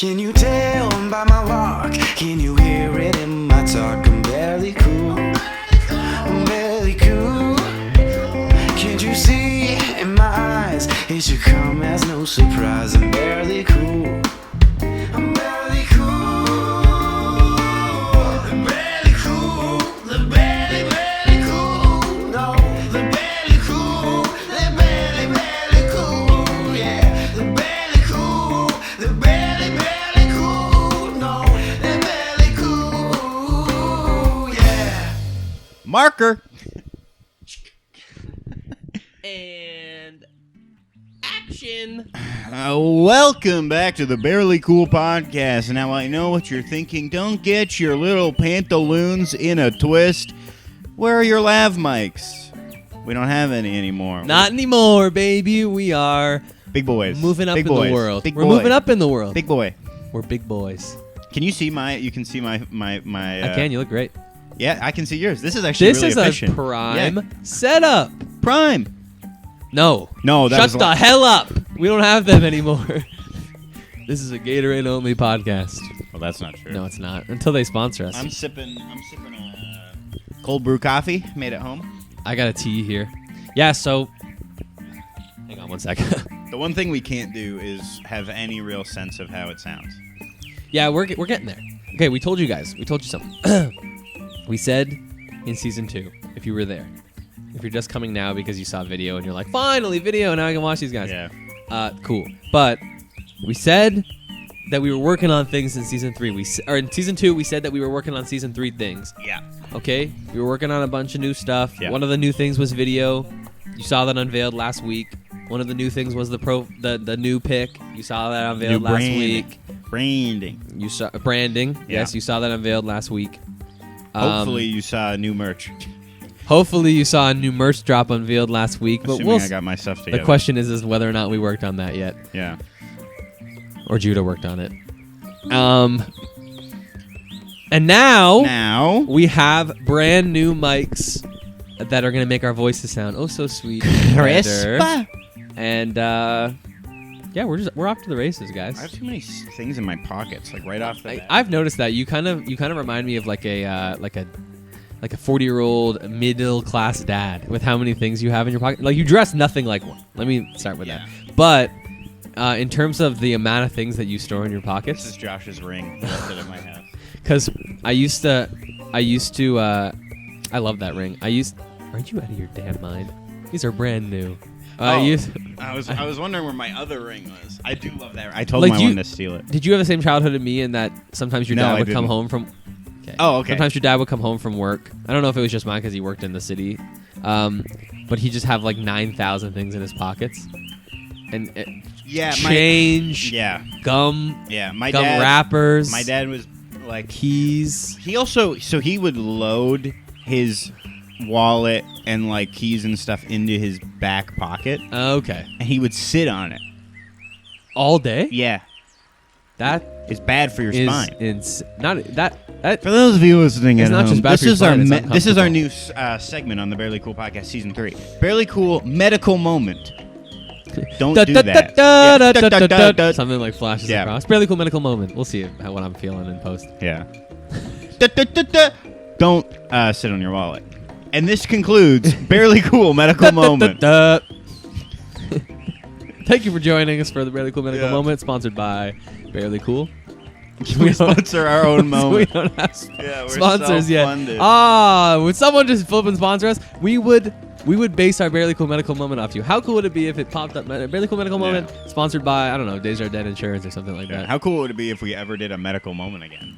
Can you tell by my walk? Can you hear it in my talk? I'm barely cool. I'm barely cool. Can't you see in my eyes? It should come as no surprise. I'm barely cool. I'm barely cool. I'm barely cool. The barely, barely cool. No, the barely cool. The barely, barely cool. Yeah, the barely cool. The barely, barely cool. No, the barely cool. Yeah. Marker. And action. Welcome back to the Barely Cool Podcast. Now, I know what you're thinking. Don't get your little pantaloons in a twist. Where are your lav mics? We don't have any anymore. Not anymore, baby. We are Big boys. moving up Big in boys. the world. Big We're boy. moving up in the world. Big boy. We're big boys. Can you see my? You can see my. I can. You look great. Yeah, I can see yours. This is actually This really is efficient. a prime Yeah. setup. Prime. No. No, that Shut was the hell up. We don't have them anymore. This is a Gatorade only podcast. Well, that's not true. No, it's not. Until they sponsor us. I'm sipping cold brew coffee made at home. I got a tea here. Yeah. So, hang on one second. The one thing we can't do is have any real sense of how it sounds. Yeah, we're getting there. Okay, we told you guys. We told you something. We said in season 2, if you were there, if you're just coming now because you saw video and you're like, finally video, now I can watch these guys. Yeah. Cool. But we said that we were working on things in season 3. Or in season 2, we said that we were working on season 3 things. Yeah. Okay? We were working on a bunch of new stuff. Yeah. One of the new things was video. You saw that unveiled last week. One of the new things was the new pick. You saw that unveiled last week. Branding. You saw branding. Yeah. Yes, you saw that unveiled last week. Hopefully you saw new merch. Hopefully you saw a new merch drop unveiled last week. But Assuming I got my stuff together. the question is whether or not we worked on that yet, Yeah. or Judah worked on it. And now we have brand new mics that are going to make our voices sound oh so sweet, and better. And yeah, we're off to the races, guys. I have too many things in my pockets, like right off the bat. I've noticed that you kind of remind me of like a 40-year-old middle class dad with how many things you have in your pocket. Like, you dress nothing like one. Let me start with that. But in terms of the amount of things that you store in your pockets, This is Josh's ring. Left it in my house. because I used to I love that ring. Aren't you out of your damn mind? These are brand new. I was wondering where my other ring was. I do love that ring. I told Like, him I wanted to steal it. Did you have the same childhood as me in that sometimes your No, dad I would come didn't. home from... Okay. Oh, okay. Sometimes your dad would come home from work. I don't know if it was just mine because he worked in the city. But he'd just have like 9,000 things in his pockets. And Yeah, change, yeah, gum, yeah. My gum dad. wrappers, My dad was like keys. he also he would load his wallet and like keys and stuff into his back pocket, Okay. and he would sit on it. All day? Yeah, That it's bad for your is spine. not that. For those of you listening It's at not home, just bad this for your is our spine, it's this is our uncomfortable. new segment on the Barely Cool Podcast, Season 3. Barely Cool Medical Moment. Don't do that. Yeah. Something like flashes Yeah. across. Barely cool medical moment. We'll see what I'm feeling in post. Yeah. Don't sit on your wallet. And this concludes Barely Cool Medical Moment. Thank you for joining us for the Barely Cool Medical Yeah. Moment, sponsored by Barely Cool. We sponsor our own We moment. don't have Yeah, we're sponsors yet. self-funded. Would someone just flip and sponsor us? We would base our Barely Cool Medical Moment off you. How cool would it be if it popped up? Barely Cool Medical Moment, sponsored by, I don't know, Desjardins Insurance or something like Yeah, that. how cool would it be if we ever did a medical moment again?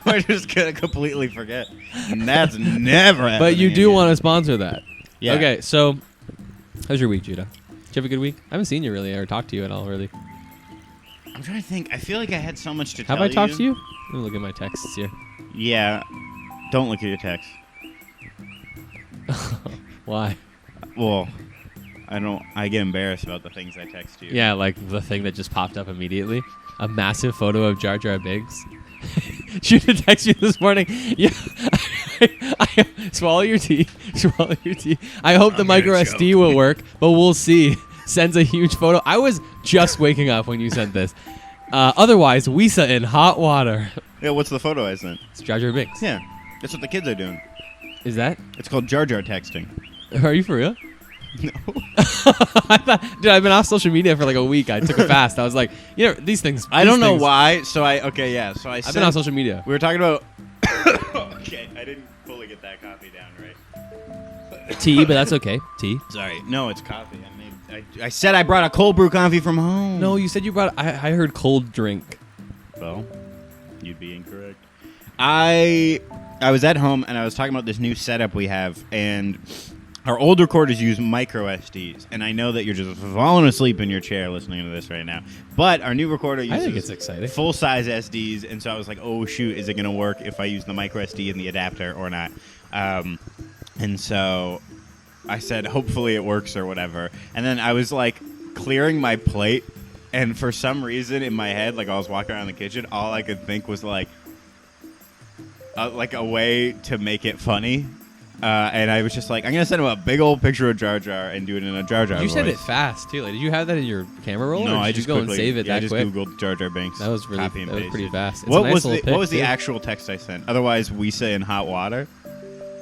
We're just going to completely forget. And that's never happening. But you do again. want to sponsor that. Yeah. Okay, so how's your week, Judah? Did you have a good week? I haven't seen you really or talked to you at all, really. I'm trying to think. I feel like I had so much to Have tell I talked to you? Let me look at my texts here. Yeah. Don't look at your text. Why? Well, I get embarrassed about the things I text you. Yeah, like the thing that just popped up immediately. A massive photo of Jar Jar Binks. Judah texted you this morning. Yeah. Swallow your tea. Swallow your tea. I hope the I'm micro gonna SD choke. will work, but we'll see. Sends a huge photo. I was just waking up when you sent this. Otherwise, Wisa in hot water. Yeah, what's the photo I sent? It's Jar Jar Binks. Yeah, that's what the kids are doing. Is that? It's called Jar Jar texting. Are you for real? No. Dude, I've been off social media for like a week. I took a fast. I was like, these things. I don't know things- why. So I I've been on social media. We were talking about. Okay, I didn't fully get that coffee down right. Tea, but that's okay. Tea. Sorry, no, it's coffee. I said I brought a cold brew coffee from home. No, you said you brought. I heard cold drink. Well, you'd be incorrect. I was at home and I was talking about this new setup we have, and our old recorders use micro SDs, and I know that you're just falling asleep in your chair listening to this right now. But our new recorder uses I think it's exciting. full-size SDs, and so I was like, oh, shoot, is it going to work if I use the micro SD in the adapter or not? And so I said, hopefully it works or whatever. And then I was, like, clearing my plate, and for some reason in my head, like I was walking around the kitchen, all I could think was, like a way to make it funny. And I was just like, I'm going to send him a big old picture of Jar Jar and do it in a Jar Jar You voice. said it fast, too. Like, did you have that in your camera roll? No, or did I you just go quickly, and save it I that just quick? Googled Jar Jar Binks. That was really copy and that was paste pretty it. fast. It's What a nice was little the pic, what was the too. actual text I sent? Otherwise, we say in hot water.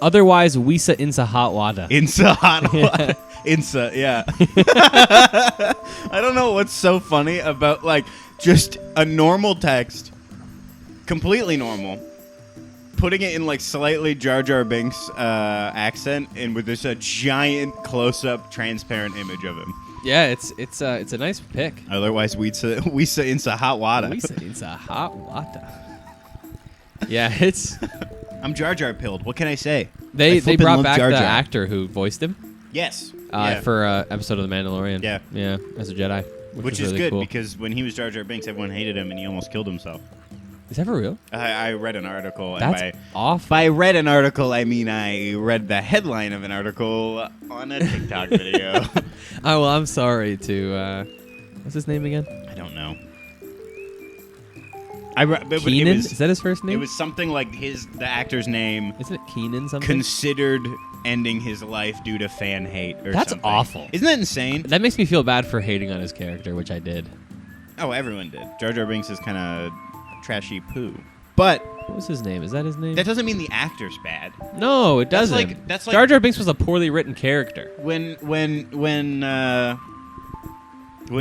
Otherwise, Wisa insa hot water. Insa hot water. Insa, yeah. I don't know what's so funny about like just a normal text, completely normal, putting it in like slightly Jar Jar Binks accent, and with this a giant close-up, transparent image of him. Yeah, it's a nice pic. Otherwise, we say insa hot water. Wisa insa hot water. Yeah, it's. I'm Jar Jar pilled. What can I say? They flippin' brought love back Jar the Jar. actor who voiced him Yes. Yeah. for episode of The Mandalorian. Yeah. as a Jedi, Which was is really good cool. because when he was Jar Jar Binks, everyone hated him and he almost killed himself. Is that for real? I read an article. That's and awful. by read an article, I mean I read the headline of an article on a TikTok video. Oh well, I'm sorry to. What's his name again? I don't know. Keenan? Is that his first name? It was something like the actor's name Isn't it Keenan something? considered ending his life due to fan hate or That's something. awful. Isn't that insane? That makes me feel bad for hating on his character, which I did. Oh, everyone did. Jar Jar Binks is kind of trashy poo. But What was his name? Is that his name? that doesn't mean the actor's bad. No, it That's doesn't. like Jar Jar Binks was a poorly written character. when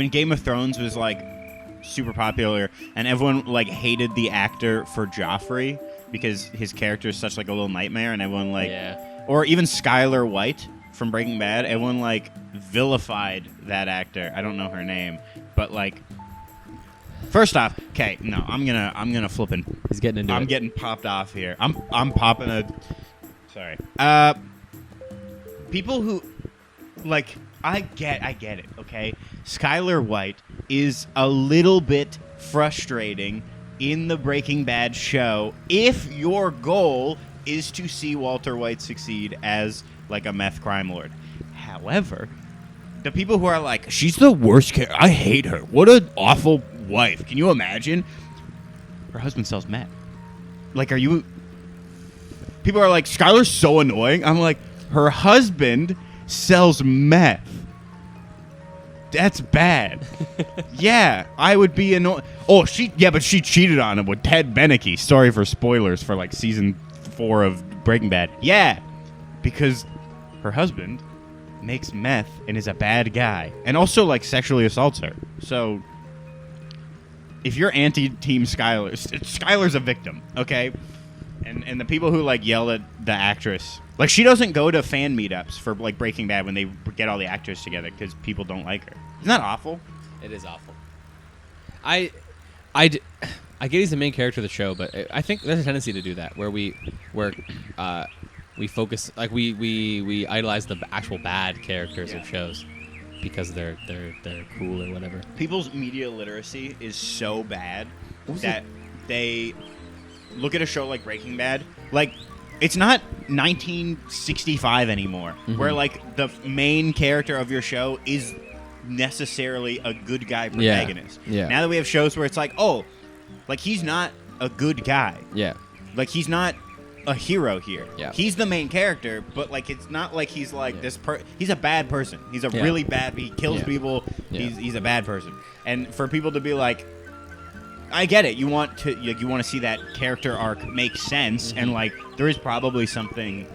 Game of Thrones was like super popular and everyone like hated the actor for Joffrey because his character is such like a little nightmare, and everyone like or even Skylar White from Breaking Bad, everyone like vilified that actor. I don't know her name, but like first off, okay, no, I'm gonna flippin'. He's getting into it. I'm getting popped off here. I'm popping a. Sorry. People who, like, I get it. Okay, Skylar White is a little bit frustrating in the Breaking Bad show if your goal is to see Walter White succeed as like a meth crime lord. However, the people who are like, she's the worst character. I hate her. What an awful wife. Can you imagine? Her husband sells meth. Like, are you... People are like, Skylar's so annoying. I'm like, her husband sells meth. That's bad. Yeah, I would be annoyed. Oh, but she cheated on him with Ted Beneke. Sorry for spoilers for, like, season 4 of Breaking Bad. Yeah, because her husband makes meth and is a bad guy. And also, like, sexually assaults her. So... if you're anti-team Skylar, Skylar's a victim, okay? And the people who, like, yell at the actress, like, she doesn't go to fan meetups for, like, Breaking Bad when they get all the actors together because people don't like her. Isn't that awful? It is awful. I get he's the main character of the show, but I think there's a tendency to do that where we focus, like, we idolize the actual bad characters of shows because they're cool or whatever. People's media literacy is so bad that they look at a show like Breaking Bad, like, it's not 1965 anymore, where, like, the main character of your show is necessarily a good guy protagonist. Yeah. Now that we have shows where it's like, oh, like, he's not a good guy. Yeah. Like, he's not a hero here. Yeah. He's the main character, but, like, it's not like he's like he's a bad person. He's a really bad, he kills people. Yeah. He's a bad person. And for people to be like, I get it. You want to see that character arc make sense, and like there is probably something.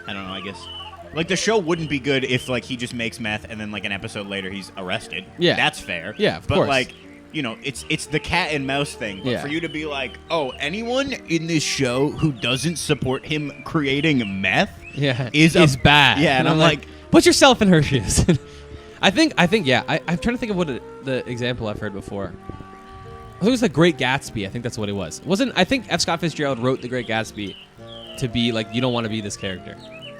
I don't know. I guess like the show wouldn't be good if like he just makes meth and then like an episode later he's arrested. Yeah, that's fair. Yeah, of but course. like it's the cat and mouse thing. But for you to be like, oh, anyone in this show who doesn't support him creating meth, is bad. Yeah, and I'm like, put yourself in her shoes. I think yeah. I'm trying to think of what the example I've heard before. I think it was The Great Gatsby. I think that's what it was. I think F. Scott Fitzgerald wrote The Great Gatsby to be like, you don't want to be this character.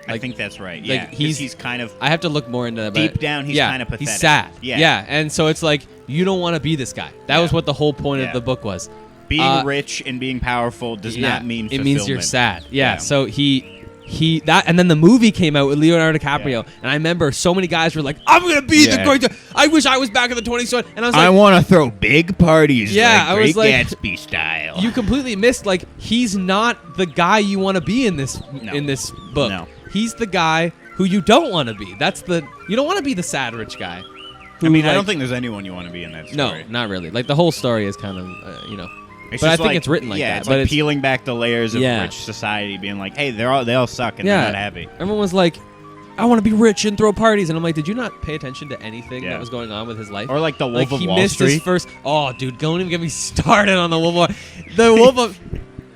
Like, I think that's right. Yeah, like he's kind of. I have to look more into that. Deep down, he's kind of pathetic. He's sad. Yeah, and so it's like you don't want to be this guy. That was what the whole point of the book was. Being rich and being powerful does not mean fulfillment. It means you're sad. Yeah. So and then the movie came out with Leonardo DiCaprio, and I remember so many guys were like, "I'm gonna be the great. I wish I was back in the 20s." And I was like, "I want to throw big parties, I was like, Gatsby style." You completely missed. Like, he's not the guy you want to be in this book. No. He's the guy who you don't want to be. You don't want to be the sad rich guy. I mean, I don't think there's anyone you want to be in that story. No, not really. Like the whole story is kind of It's but I just think it's written like that. It's but like it's peeling back the layers of rich society, being like, hey, they all suck and they're not happy. Everyone was like, I want to be rich and throw parties, and I'm like, did you not pay attention to anything that was going on with his life? Or like the Wolf of Wall He missed Street. his first. Oh, dude, don't even get me started on the Wolf of Wall. The Wolf of.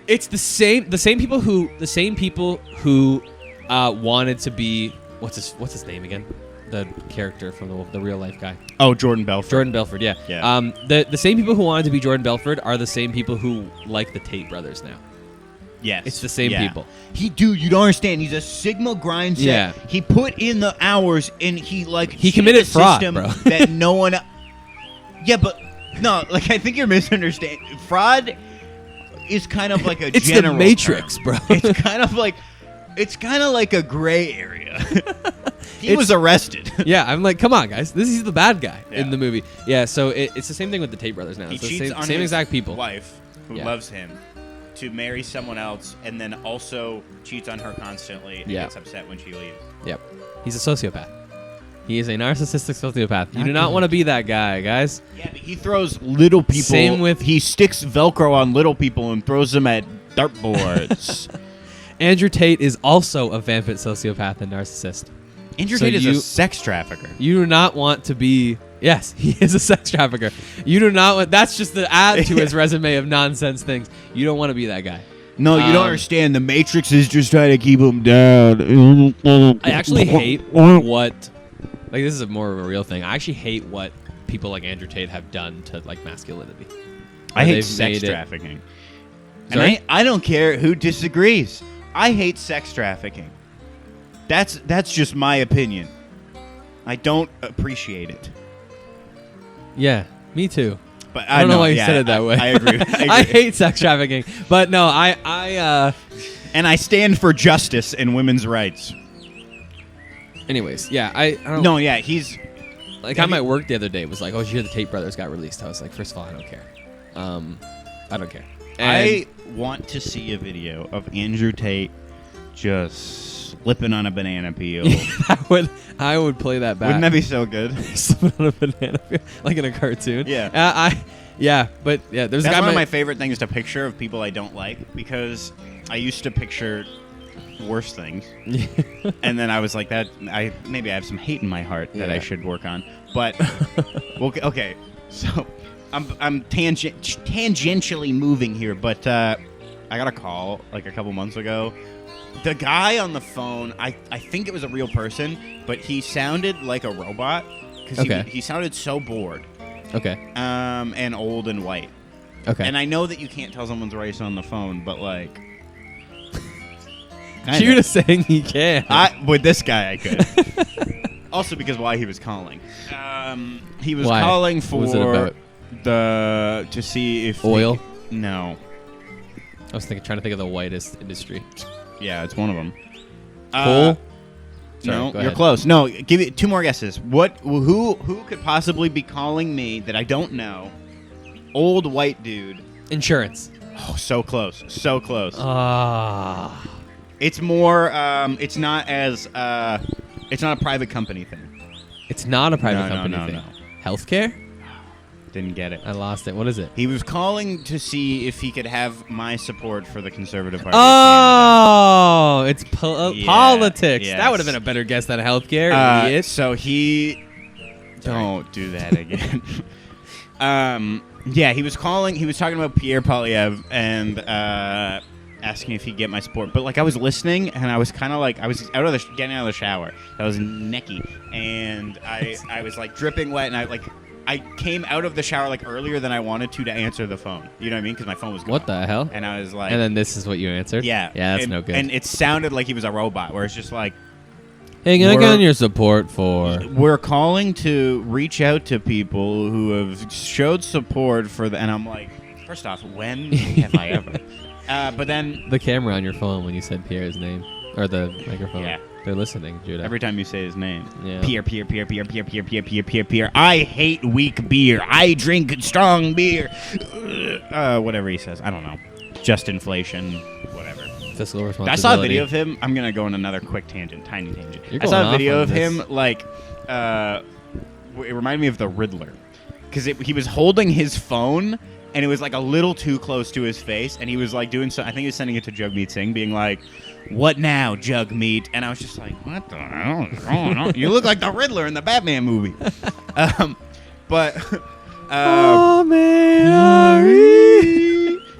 It's the same people who wanted to be what's his name again? The character from the real life guy. Oh, Jordan Belfort. Jordan Belfort, yeah. The same people who wanted to be Jordan Belfort are the same people who like the Tate brothers now. Yes. It's the same people. You don't understand. He's a Sigma grind set. Yeah. He put in the hours and he committed fraud, bro. that no one. Yeah, but no, like I think you're misunderstanding. Fraud is kind of like a it's general the Matrix, term. bro. It's kind of like a gray area. He was arrested. Yeah, I'm like, come on, guys. He's the bad guy in the movie. Yeah, so it's the same thing with the Tate brothers now. He it's cheats the on same his exact people. wife who loves him to marry someone else, and then also cheats on her constantly and gets upset when she leaves. Yep. He's a sociopath. He is a narcissistic sociopath. You do not want to be that guy, guys. Yeah, but he throws little people. He sticks Velcro on little people and throws them at dartboards. Andrew Tate is also a vampire sociopath and narcissist. Andrew Tate is a sex trafficker. You do not want to be. Yes, he is a sex trafficker. You do not want. That's just the add to his resume of nonsense things. You don't want to be that guy. No, you don't understand. The Matrix is just trying to keep him down. I actually hate what. Like, this is more of a real thing. I actually hate what people like Andrew Tate have done to like masculinity. I hate sex trafficking. And I don't care who disagrees. I hate sex trafficking. That's just my opinion. I don't appreciate it. Yeah, me too. But I don't know why you said it that way. I agree. I hate sex trafficking, but no, I and I stand for justice and women's rights. Anyways, yeah, I don't. No, yeah, he's like I'm at work the other day was like, oh, did you hear the Tate brothers got released? I was like, first of all, I don't care. I don't care. And I want to see a video of Andrew Tate just slipping on a banana peel. I would play that back. Wouldn't that be so good? Slipping on a banana peel, like in a cartoon. Yeah. There's That's a guy. One of my favorite things to picture of people I don't like, because I used to picture worse things, and then I was like, maybe I have some hate in my heart that I should work on. But okay, so I'm tangentially moving here, but I got a call like a couple months ago. The guy on the phone, I think it was a real person, but he sounded like a robot because he sounded so bored. Okay. And old and white. Okay. And I know that you can't tell someone's race on the phone, but like, you're just saying he can. With this guy, I could. Also, because why he was calling. He was calling for what was it about? to see if oil. No. I was trying to think of the whitest industry. Yeah, it's one of them. Coal? No, you're close. No, give it 2 more guesses. Who could possibly be calling me that I don't know? Old white dude. Insurance. Oh, so close. So close. It's more it's not a private company thing. It's not a private company thing. No. Healthcare? Didn't get it. I lost it. What is it? He was calling to see if he could have my support for the Conservative Party. Oh, it's Yeah, politics. yes. That would have been a better guess than healthcare, idiot. So he... Don't do that again. Yeah, he was calling. He was talking about Pierre Poilievre and asking if he'd get my support. But like, I was listening, and I was kind of like, I was getting out of the shower. I was necky, and I was like dripping wet, and I came out of the shower like earlier than I wanted to answer the phone. You know what I mean? Because my phone was gone. What the hell? And I was like, And then this is what you answered? yeah, Yeah, that's no good. And it sounded like he was a robot, where it's just like, hey, can I get on your support for? we're calling to reach out to people who have showed support for the. And I'm like, first off, when have I ever? But then The camera on your phone when you said Pierre's name. Or the microphone. Yeah. They're listening, Judah. every time you say his name, Yeah. Pierre. I hate weak beer. I drink strong beer. Whatever he says, I don't know. Just inflation, whatever. Fiscal responsibility. I saw a video of him. I'm gonna go on another quick tangent, tiny tangent. You're I saw going a video off of on him this. like, it reminded me of the Riddler, because he was holding his phone and it was like a little too close to his face, and he was like doing so. I think he was sending it to Jugmeat Singh, being like, "What now, Jugmeat?" And I was just like, "What the hell is going on? You look like the Riddler in the Batman movie." But Oh, man.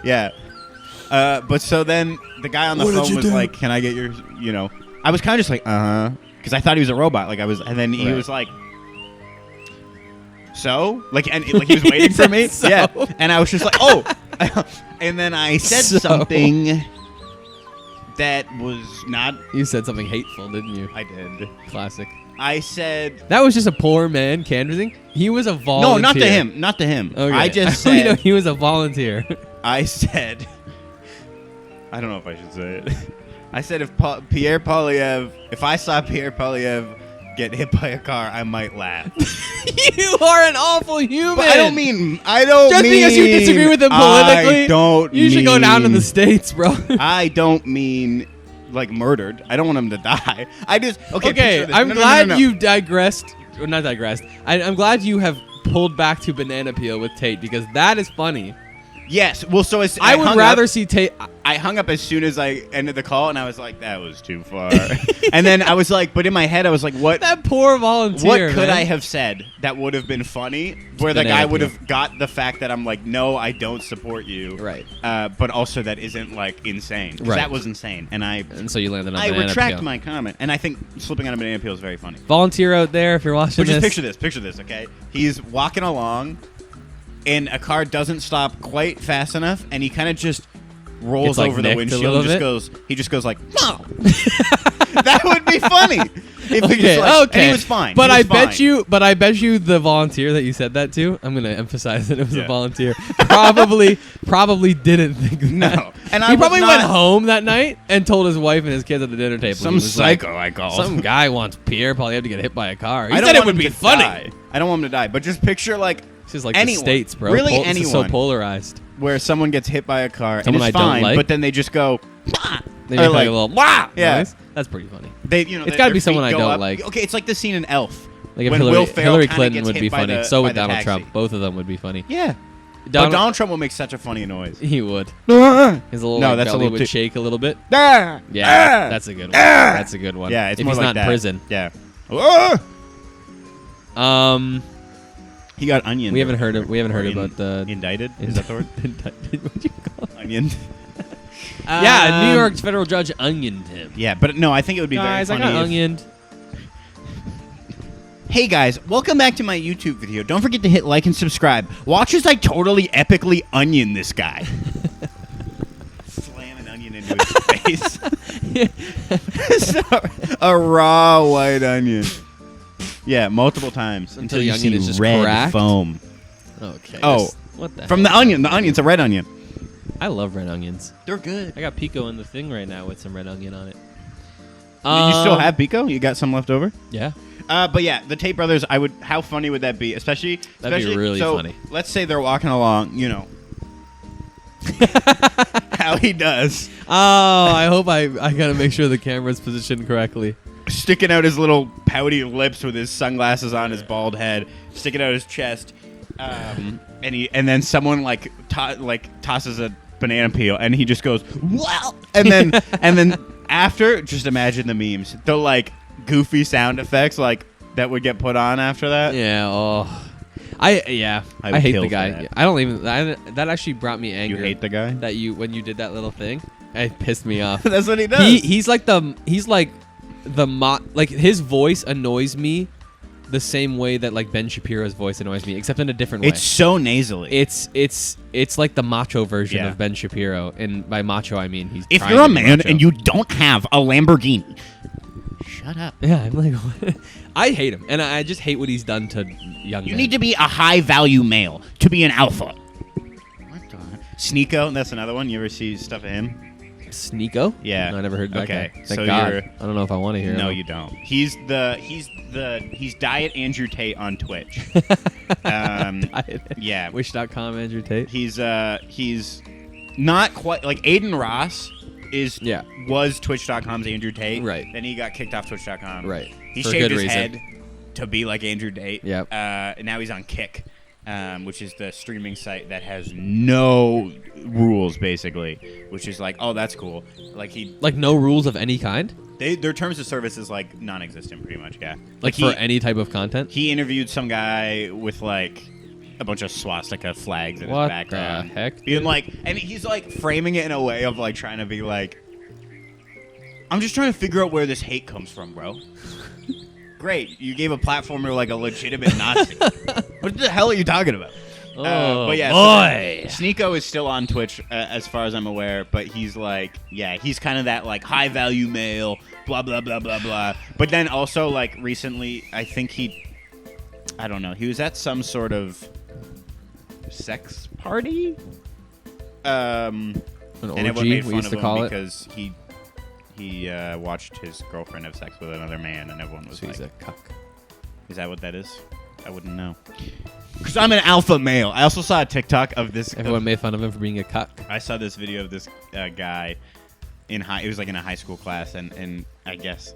yeah. But so then the guy on the phone was like, "Can I get your, you know?" I was kind of just like, because I thought he was a robot. Like I was, and then he Right. was like, "So?" Like, and like he was waiting for me. So? Yeah. And I was just like, "Oh," and then I said So? something that was not. You said something hateful, didn't you? I did. Classic. I said. That was just a poor man canvassing. He was a volunteer. No, not to him. Not to him. Okay. I just You know, said. he was a volunteer. I said. I don't know if I should say it. I said if if I saw Pierre Poilievre get hit by a car, I might laugh. You are an awful human. But I don't mean. Just because you disagree with him politically, I don't. you should go down to mean- the States, bro. I don't mean like murdered. I don't want him to die. I just okay. picture this. I'm No, glad you digressed. Or not digressed. I'm glad you have pulled back to banana peel with Tate, because that is funny. Yes. Well, so as I would hung rather up, see Tate. I hung up as soon as I ended the call, and I was like, "That was too far." And then I was like, but in my head, I was like, "What? That poor volunteer. What could man. I have said that would have been funny, where the Banana guy would peel. have got the fact that I'm like, no, I don't support you, Right. But also that isn't like insane. 'Cause Right. That was insane, and And so you landed on I banana retract peel. my comment, and I think slipping on a banana peel is very funny. Volunteer out there, if you're watching But just this. picture this, okay? He's walking along, and a car doesn't stop quite fast enough, and he kind of just rolls Gets, like, over the nicked a windshield. little And just bit? goes. He just goes like, "No." That would be funny. If he Okay, just, like, okay. And he was fine. But He I was bet fine. you. But I bet you the volunteer that you said that to. I'm gonna emphasize that it was Yeah. a volunteer. Probably didn't think that. No. And I he was probably not- went home that night and told his wife and his kids at the dinner table. Some He was like, psycho I called. Some guy wants Pierre Poilievre to get hit by a car. He I don't said it want would him be to funny. die. I don't want him to die, but just picture like This is like anyone, the States, bro. Really, This is so anyone. polarized. where someone gets hit by a car Someone and I it's don't fine, like? but then they just go. "Bah!" They Or make like like, a little wah Yeah. noise. That's pretty funny. They, you know, It's their gotta be feet someone I go don't up. like. Okay, it's like the scene in Elf. Like if when Hillary, Will Ferrell Hillary kinda Clinton gets would hit be by funny. the- So by would the Donald taxi. Trump. Both of them would be funny. Yeah. But Donald, Donald Trump will make such a funny noise. he would. No, His little No, like, that's a belly little would too- shake a little bit. Yeah, Yeah, that's a good one. That's a good one. Yeah, it's if more he's like not that. in prison. Yeah. He got onion. We haven't heard of. We haven't heard Or about the. indicted. Is that the word? What'd you call it? Onion. Yeah, a New York federal judge onioned him. Yeah, but no, I think it would be Guys, I very got funny. onioned. Hey guys, welcome back to my YouTube video. Don't forget to hit like and subscribe. Watch as I totally epically onion this guy. Slam an onion into his face. So, a raw white onion. Yeah, multiple times Until until the you onion see is just red cracked? foam. Okay. Oh, what the? From the onion. The onion's a red onion. I love red onions. They're good. I got pico in the thing right now with some red onion on it. You still have pico? You got some left over? Yeah. But yeah, the Tate brothers. How funny would that be? Especially That'd be really so, funny. Let's say they're walking along. You know how he does, Oh, I hope I gotta make sure the camera's positioned correctly. sticking out his little pouty lips with his sunglasses on, his bald head, sticking out his chest. and then someone like tosses a banana peel, and he just goes, "Wow!" And then after, just imagine the memes, the like goofy sound effects like that would get put on after that. Yeah. Oh. I hate the guy. that. I don't even. That actually brought me anger. You hate the guy? That when you did that little thing, it pissed me off. That's what he does. He's like his voice annoys me the same way that like Ben Shapiro's voice annoys me, except in a different way. It's so nasally. It's like the macho version Yeah. of Ben Shapiro, and by macho I mean he's. if trying you're to a be man macho. and you don't have a Lamborghini, shut up. Yeah, I'm like, I hate him, and I just hate what he's done to young. You men. need to be a high-value male to be an alpha. What the? Sneeko, that's another one. You ever see stuff of him? Sneeko? Yeah. No, I never heard that Okay, guy. Thank so God. you're- I don't know if I want to hear No, him. you don't. He's Diet Andrew Tate on Twitch. Yeah. Wish.com, Andrew Tate. He's not quite like Aiden Ross was Twitch.com's Andrew Tate. Right. Then he got kicked off Twitch.com. Right. He For shaved good his reason. head to be like Andrew Tate. Yep. And now he's on Kick, which is the streaming site that has no rules, basically. Which is like, oh, that's cool. Like no rules of any kind? Their terms of service is like non-existent, pretty much. Yeah. Like for any type of content? He interviewed some guy with like a bunch of swastika flags in his What background. the heck? Being like, and he's like framing it in a way of like trying to be like, I'm just trying to figure out where this hate comes from, bro. Great, you gave a platform to like a legitimate Nazi. What the hell are you talking about? Oh, but yeah, boy. So Sneeko is still on Twitch, as far as I'm aware. But he's like, he's kind of that like high value male, blah blah blah blah blah. But then also like recently, I think I don't know, he was at some sort of sex party. An And everyone orgy, made we fun used of to him call it. because he watched his girlfriend have sex with another man, and everyone was So like, he's a cuck. "Is that what that is?" I wouldn't know. Because I'm an alpha male. I also saw a TikTok of this. Everyone made fun of him for being a cuck. I saw this video of this guy it was like in a high school class, and I guess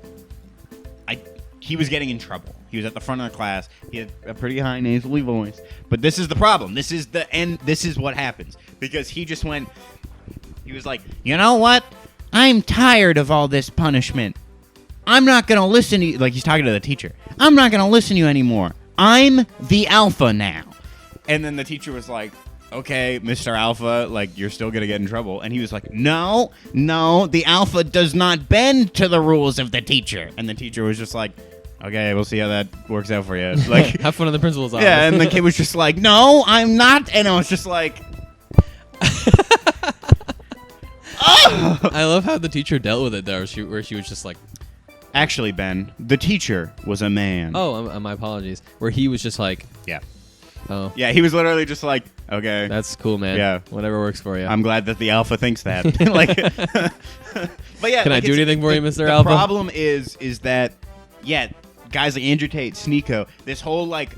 he was getting in trouble. He was at the front of the class. He had a pretty high nasally voice. But this is the problem. This is the end. This is what happens. Because he was like, you know what? I'm tired of all this punishment. I'm not going to listen to you. Like, he's talking to the teacher. I'm not going to listen to you anymore. I'm the alpha now. And then the teacher was like, okay, Mr. Alpha, like, you're still going to get in trouble. And he was like, no, the alpha does not bend to the rules of the teacher. And the teacher was just like, okay, we'll see how that works out for you. Like, Have fun in the principal's office. yeah, and the kid was just like, no, I'm not. And I was just like, I love how the teacher dealt with it, though, where she was just like, actually, Ben, the teacher was a man. oh, my apologies. Where he was just like, Yeah. oh, Yeah, he was literally just like, okay. that's cool, man. Yeah. Whatever works for you. I'm glad that the alpha thinks that. Like, but yeah, Can I like, do it's- anything for you, Mr. The Alpha? problem is that, guys like Andrew Tate, Sneeko, this whole like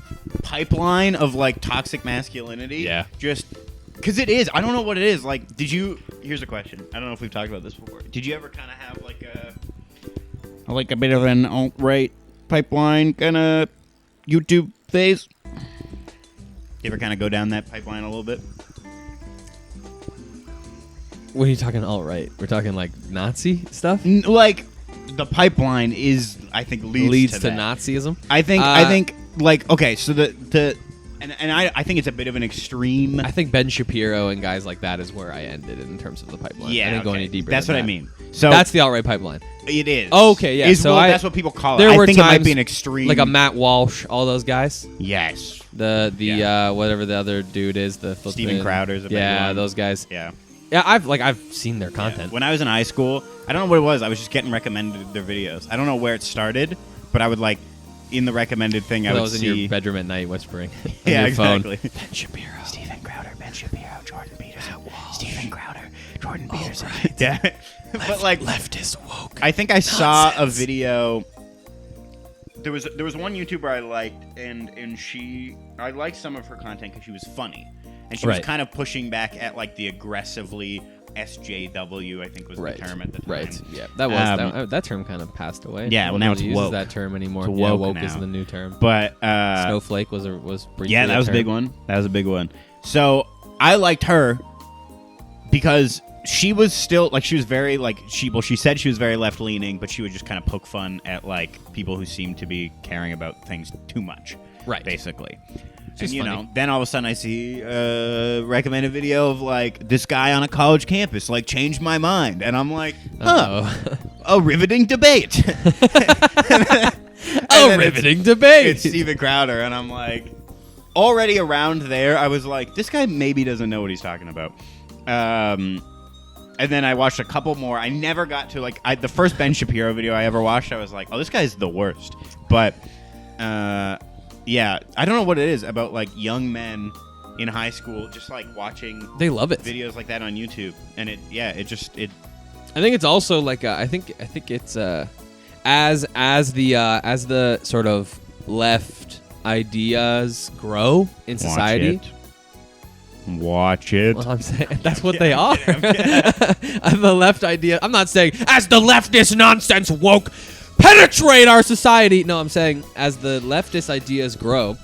pipeline of like toxic masculinity. Yeah. Just because it is. I don't know what it is. Like, here's a question. I don't know if we've talked about this before. Did you ever kind of have like a bit of an alt-right pipeline kind of YouTube phase? You ever kind of go down that pipeline a little bit? What are you talking alt-right? We're talking like Nazi stuff? Like, the pipeline is, I think, leads to that. Nazism? I think, like, okay, so I think it's a bit of an extreme. I think Ben Shapiro and guys like that is where I ended in terms of the pipeline. Yeah, I didn't go okay. any deeper. That's than what I that. mean. So That's the alt-right pipeline. it is. Okay, yeah. So that's what people call it. There I were think it might times be an extreme. like a Matt Walsh, all those guys. Yes. The whatever the other dude is, the Steven Crowder's a big one. those guys. Yeah. Yeah, I've seen their content. Yeah. When I was in high school, I don't know what it was. I was just getting recommended their videos. I don't know where it started, but I would like in the recommended thing. I that would was in see. your bedroom at night whispering. on Yeah, your phone. exactly. Ben Shapiro. Steven Crowder, Ben Shapiro, Jordan Peterson. Steven Crowder, Jordan Peterson. right. Yeah. But like leftist woke. I think I saw a Nonsense. video. There was one YouTuber I liked, and I liked some of her content because she was funny, and she was Right. kind of pushing back at like the aggressively SJW, I think was the term at the time. Right. Yeah. That was that term kind of passed away. Yeah. Well, now it's uses woke. that term anymore. It's woke, woke now. is the new term. But snowflake was briefly yeah, that was a big one. That was a big one. So I liked her because she was still like she was very like she said she was very left leaning, but she would just kind of poke fun at like people who seemed to be caring about things too much. Right. Basically. And, you know, then all of a sudden I see a recommended video of, like, this guy on a college campus, like, changed my mind. And I'm like, a riveting debate. Riveting debate. It's Steven Crowder. And I'm like, already around there, I was like, this guy maybe doesn't know what he's talking about. And then I watched a couple more. I never got to, like, the first Ben Shapiro video I ever watched, I was like, oh, this guy's the worst. But, yeah, I don't know what it is about like young men in high school just like watching. They love it. Videos like that on YouTube, and it. I think it's also like I think it's as the sort of left ideas grow in society. Watch it. Well, I'm saying that's what they are. The left idea. I'm not saying as the leftist nonsense woke penetrate our society. No, I'm saying as the leftist ideas grow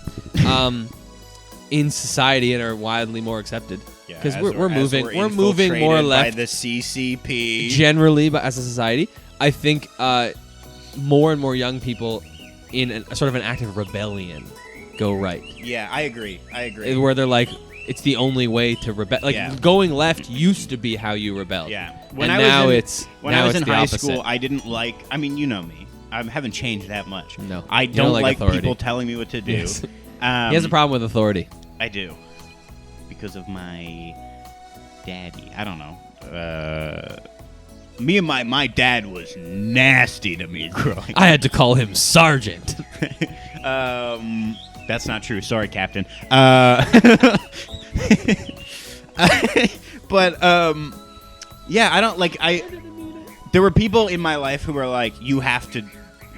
in society and are widely more accepted. Because we're moving more left by the CCP generally, but as a society, I think more and more young people in a sort of an act of rebellion go right. Yeah, I agree. Where they're like, it's the only way to rebel. Like going left used to be how you rebelled. Yeah. When I was in high school, I didn't like. I mean, you know me. I haven't changed that much. No, I don't like people telling me what to do. Yes. He has a problem with authority. I do, because of my daddy. I don't know. Me and my dad was nasty to me growing up. I had to call him Sergeant. That's not true. Sorry, Captain. But yeah, I don't like. There were people in my life who were like, you have to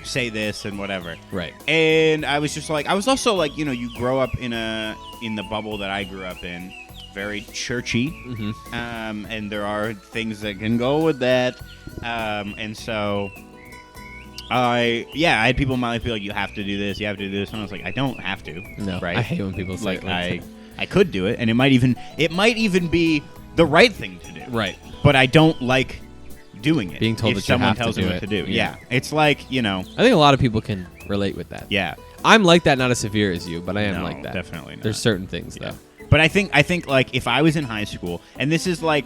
say this and whatever. Right. And I was just like, I was also like, you know, you grow up in the bubble that I grew up in, very churchy. Mm-hmm. And there are things that can go with that. And so I had people in my life be like, you have to do this, you have to do this. And I was like, I don't have to. No, right? I hate when people say like I could do it, and it might even be the right thing to do. Right. But I don't like doing it. Being told if that someone you have tells to me do what it. to do. Yeah. It's like, you know. I think a lot of people can relate with that. Yeah. I'm like that, not as severe as you, but I am like that. Definitely not. There's certain things though. But I think like if I was in high school, and this is like,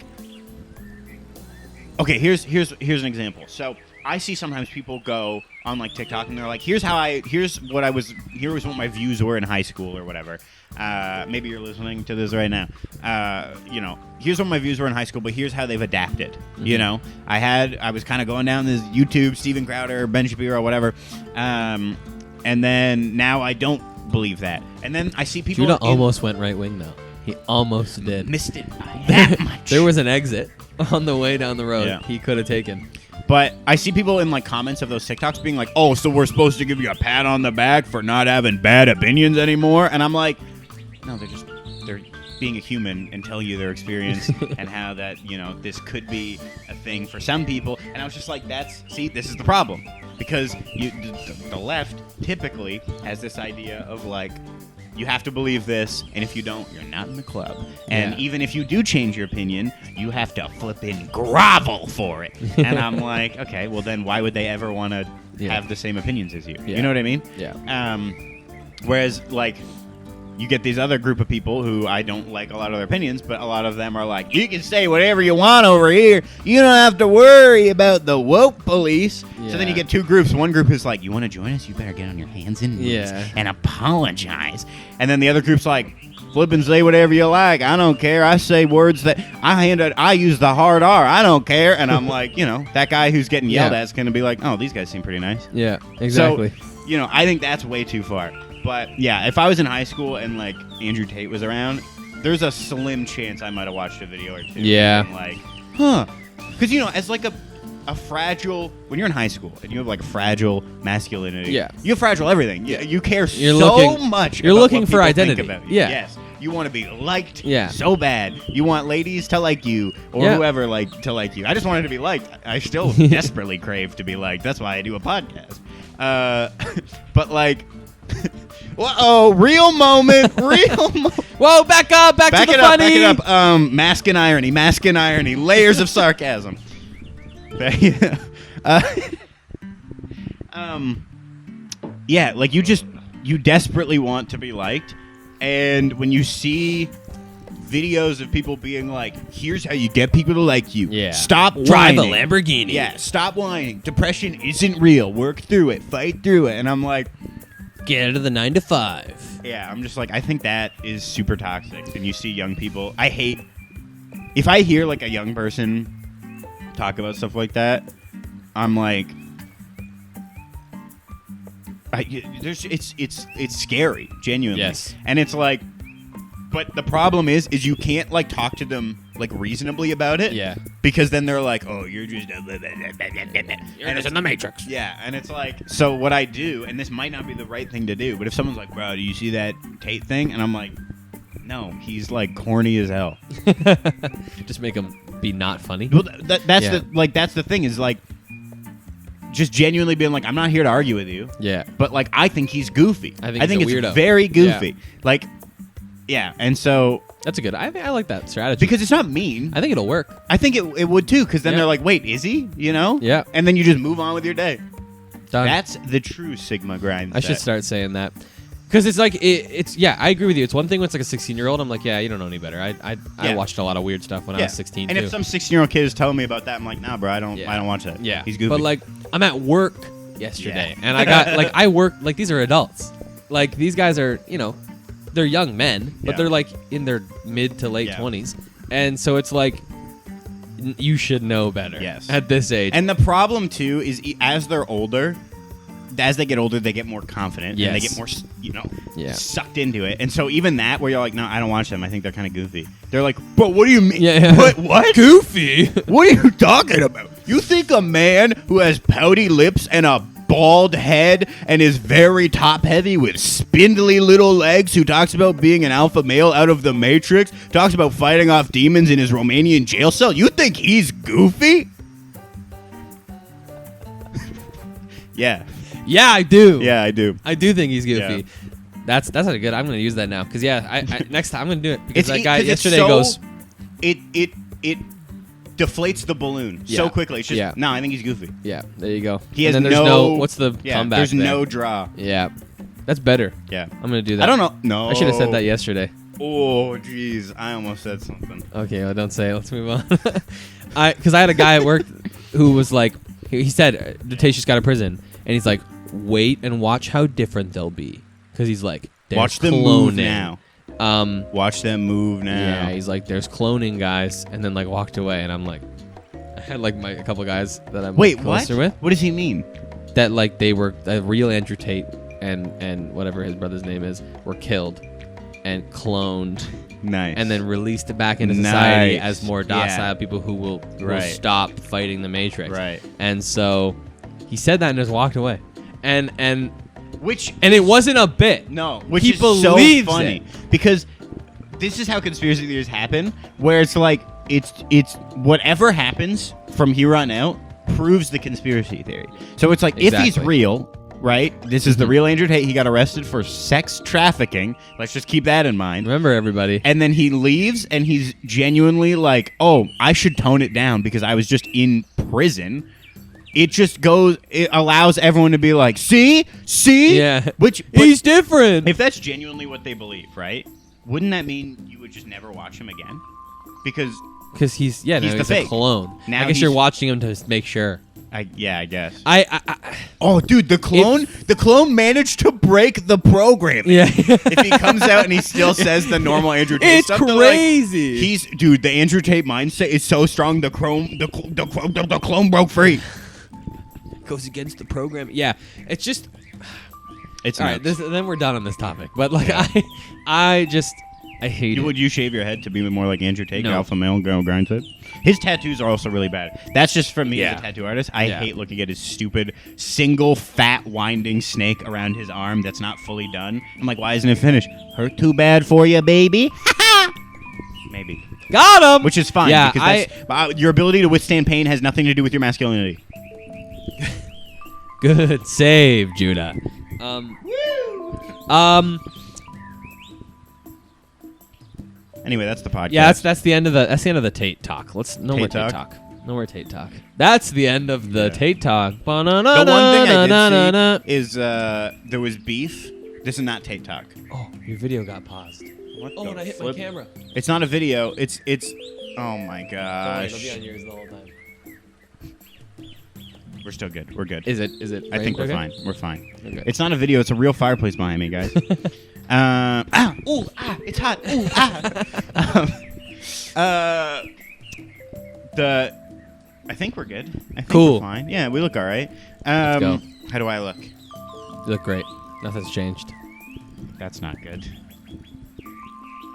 okay, here's an example. So I see sometimes people go on like TikTok and they're like, here's what my views were in high school or whatever. Maybe you're listening to this right now. You know, here's what my views were in high school, but here's how they've adapted. Mm-hmm. You know, I was kind of going down this YouTube, Steven Crowder, Ben Shapiro, whatever. And then now I don't believe that. And then I see people. Judah almost went right wing though. He almost did. Missed it by that much. There was an exit on the way down the road. Yeah. He could have taken. But I see people in like comments of those TikToks being like, "Oh, so we're supposed to give you a pat on the back for not having bad opinions anymore?" And I'm like, "No, they're being a human and telling you their experience and how that, you know, this could be a thing for some people." And I was just like, this is the problem, because the left typically has this idea of like, you have to believe this, and if you don't, you're not in the club. And even if you do change your opinion, you have to flippin' grovel for it. And I'm like, okay, well then why would they ever want to have the same opinions as you? Yeah. You know what I mean? Yeah. Whereas, like, you get these other group of people who I don't like a lot of their opinions, but a lot of them are like, you can say whatever you want over here. You don't have to worry about the woke police. Yeah. So then you get two groups. One group is like, you want to join us? You better get on your hands and knees and apologize. And then the other group's like, flip and say whatever you like. I don't care. I say words that I use the hard R. I don't care. And I'm like, you know, that guy who's getting yelled at is going to be like, oh, these guys seem pretty nice. Yeah, exactly. So, you know, I think that's way too far. But yeah, if I was in high school and like Andrew Tate was around, there's a slim chance I might have watched a video or two. Yeah. And like, huh? Because, you know, as like a fragile, when you're in high school and you have like fragile masculinity, you have fragile everything. You care so much. You're about looking what for people identity. think about you. Yeah. Yes. You want to be liked so bad. You want ladies to like you or whoever to like you. I just wanted to be liked. I still desperately crave to be liked. That's why I do a podcast. But like, real moment. Whoa, back to the funny. Back it up. Mask and irony, layers of sarcasm. Yeah, like you desperately want to be liked, and when you see videos of people being like, here's how you get people to like you. Stop drive whining. a Lamborghini. Yeah, stop whining. Depression isn't real. Work through it. Fight through it. And I'm like, get out of the 9 to 5. Yeah, I'm just like, I think that is super toxic. And you see young people. I hate if I hear like a young person talk about stuff like that. I'm like, it's scary, genuinely. Yes. And it's like, but the problem is you can't like talk to them like reasonably about it. Yeah. Because then they're like, oh, you're just you're just in the Matrix. Yeah, and it's like, so what I do, and this might not be the right thing to do, but if someone's like, bro, do you see that Tate thing? And I'm like, no, he's like corny as hell. Just make him be not funny. Well, that's the thing is like, just genuinely being like, I'm not here to argue with you. Yeah. But like, I think he's goofy. I think it's weirdo. very goofy. Like, yeah, and so that's a good. I like that strategy because it's not mean. I think it'll work. I think it would too, because then they're like, wait, is he? You know? Yeah. And then you just move on with your day. Done. That's the true Sigma grind. I should start saying that. Because it's like, it's I agree with you. It's one thing when it's like a 16-year-old. I'm like, yeah, you don't know any better. I watched a lot of weird stuff when I was 16, and too. if some 16-year-old kid is telling me about that, I'm like, nah, bro, I don't watch that. Yeah. He's goofy. But like, I'm at work yesterday, and I got, like, I work, like, these are adults. Like, these guys are, you know, they're young men, but they're like in their mid to late 20s. And so it's like, you should know better at this age. And the problem, too, is as they're older, as they get older, they get more confident and they get more, sucked into it. And so even that, where you're like, no, I don't watch them. I think they're kind of goofy. They're like, but what do you mean? Yeah. What? Goofy? What are you talking about? You think a man who has pouty lips and a bald head and is very top-heavy with spindly little legs, who talks about being an alpha male out of the Matrix, talks about fighting off demons in his Romanian jail cell, you think he's goofy? Yeah. Yeah, I do. Yeah, I do. I do think he's goofy. Yeah. That's a good. I'm going to use that now because I next time I'm going to do it because that guy it's yesterday so, goes. It deflates the balloon so quickly. It's just no, I think he's goofy. Yeah, there you go. He has and then there's no what's the comeback? There's there? no draw. Yeah, that's better. Yeah, I'm going to do that. I don't know. No, I should have said that yesterday. Oh, jeez, I almost said something. Okay, well, don't say it. Let's move on. Because I had a guy at work who was like, he said Tate just got out of prison, and he's like, wait and watch how different they'll be. Because he's like, watch them move now. Watch them move now. Yeah, he's like, there's cloning, guys, and then like walked away, and I'm like, I had like a couple guys that I'm closer with. What does he mean? That like they were the real Andrew Tate and whatever his brother's name is were killed and cloned. Nice. And then released back into society as more docile people who will stop fighting the Matrix. Right. And so he said that and just walked away. And Which it wasn't a bit. No, which he is so believes funny it. because this is how conspiracy theories happen, where it's like it's whatever happens from here on out proves the conspiracy theory. So it's like if he's real, right? This is the real Andrew Tate. He got arrested for sex trafficking. Let's just keep that in mind. Remember, everybody. And then he leaves, and he's genuinely like, "Oh, I should tone it down because I was just in prison." It just goes. It allows everyone to be like, "See, yeah." But he's different. If that's genuinely what they believe, right? Wouldn't that mean you would just never watch him again? Because he's the fake. A clone. Now I guess you're watching him to make sure. I guess. Oh, dude, the clone managed to break the program. Yeah. If he comes out and he still says the normal Andrew Tate it's stuff, crazy. Like, the Andrew Tate mindset is so strong. The clone broke free. Goes against the program. Yeah, it's just. It's all right. Then we're done on this topic. But like, I just I hate it. Would you shave your head to be more like Andrew Tate, No. alpha male, go grind it? His tattoos are also really bad. That's just from me Yeah. as a tattoo artist. I Yeah. hate looking at his stupid single fat winding snake around his arm that's not fully done. I'm like, why isn't it finished? Hurt too bad for you, baby? Maybe. Got him! Which is fine. Yeah, because your ability to withstand pain has nothing to do with your masculinity. Good save, Judah. Anyway, that's the podcast. Yeah, that's the end of the Tate talk. No more Tate Tate talk. No more Tate talk. That's the end of the Tate talk. The one thing I did see is there was beef. This is not Tate talk. Oh, your video got paused. What Oh, the and I hit my flip? camera. It's not a video. It's. Oh my Don't worry, gosh. it'll be on yours the whole time. We're still good. We're good. Is it? I think we're okay? fine. We're fine. Okay. It's not a video. It's a real fireplace behind me, guys. Ooh, it's hot. Ooh, I think we're good. I think Cool. we're fine. Yeah, we look all right. Let's go. How do I look? You look great. Nothing's changed. That's not good.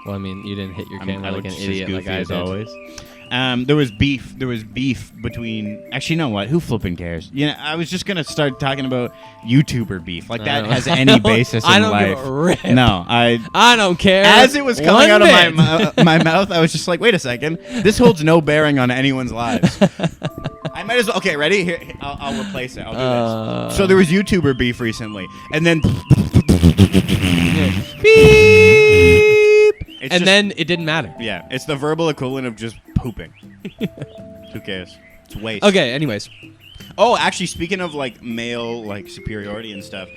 Well, I mean, you didn't hit your I camera like look an just as idiot like goofy I as did. always. There was beef. There was beef between. Actually, you know what? Who flipping cares? You know, I was just gonna start talking about YouTuber beef. Like that has any basis in I don't life. give a rip. No, I don't care. As it was coming One out of bit. my mouth, I was just like, wait a second. This holds no bearing on anyone's lives. I might as well. Okay, ready? Here, I'll replace it. I'll do this. So there was YouTuber beef recently, and then Beep. It's And just- then it didn't matter. yeah, it's the verbal equivalent of just pooping. Who cares? It's waste. Okay, anyways. Oh, actually, speaking of like male like superiority and stuff,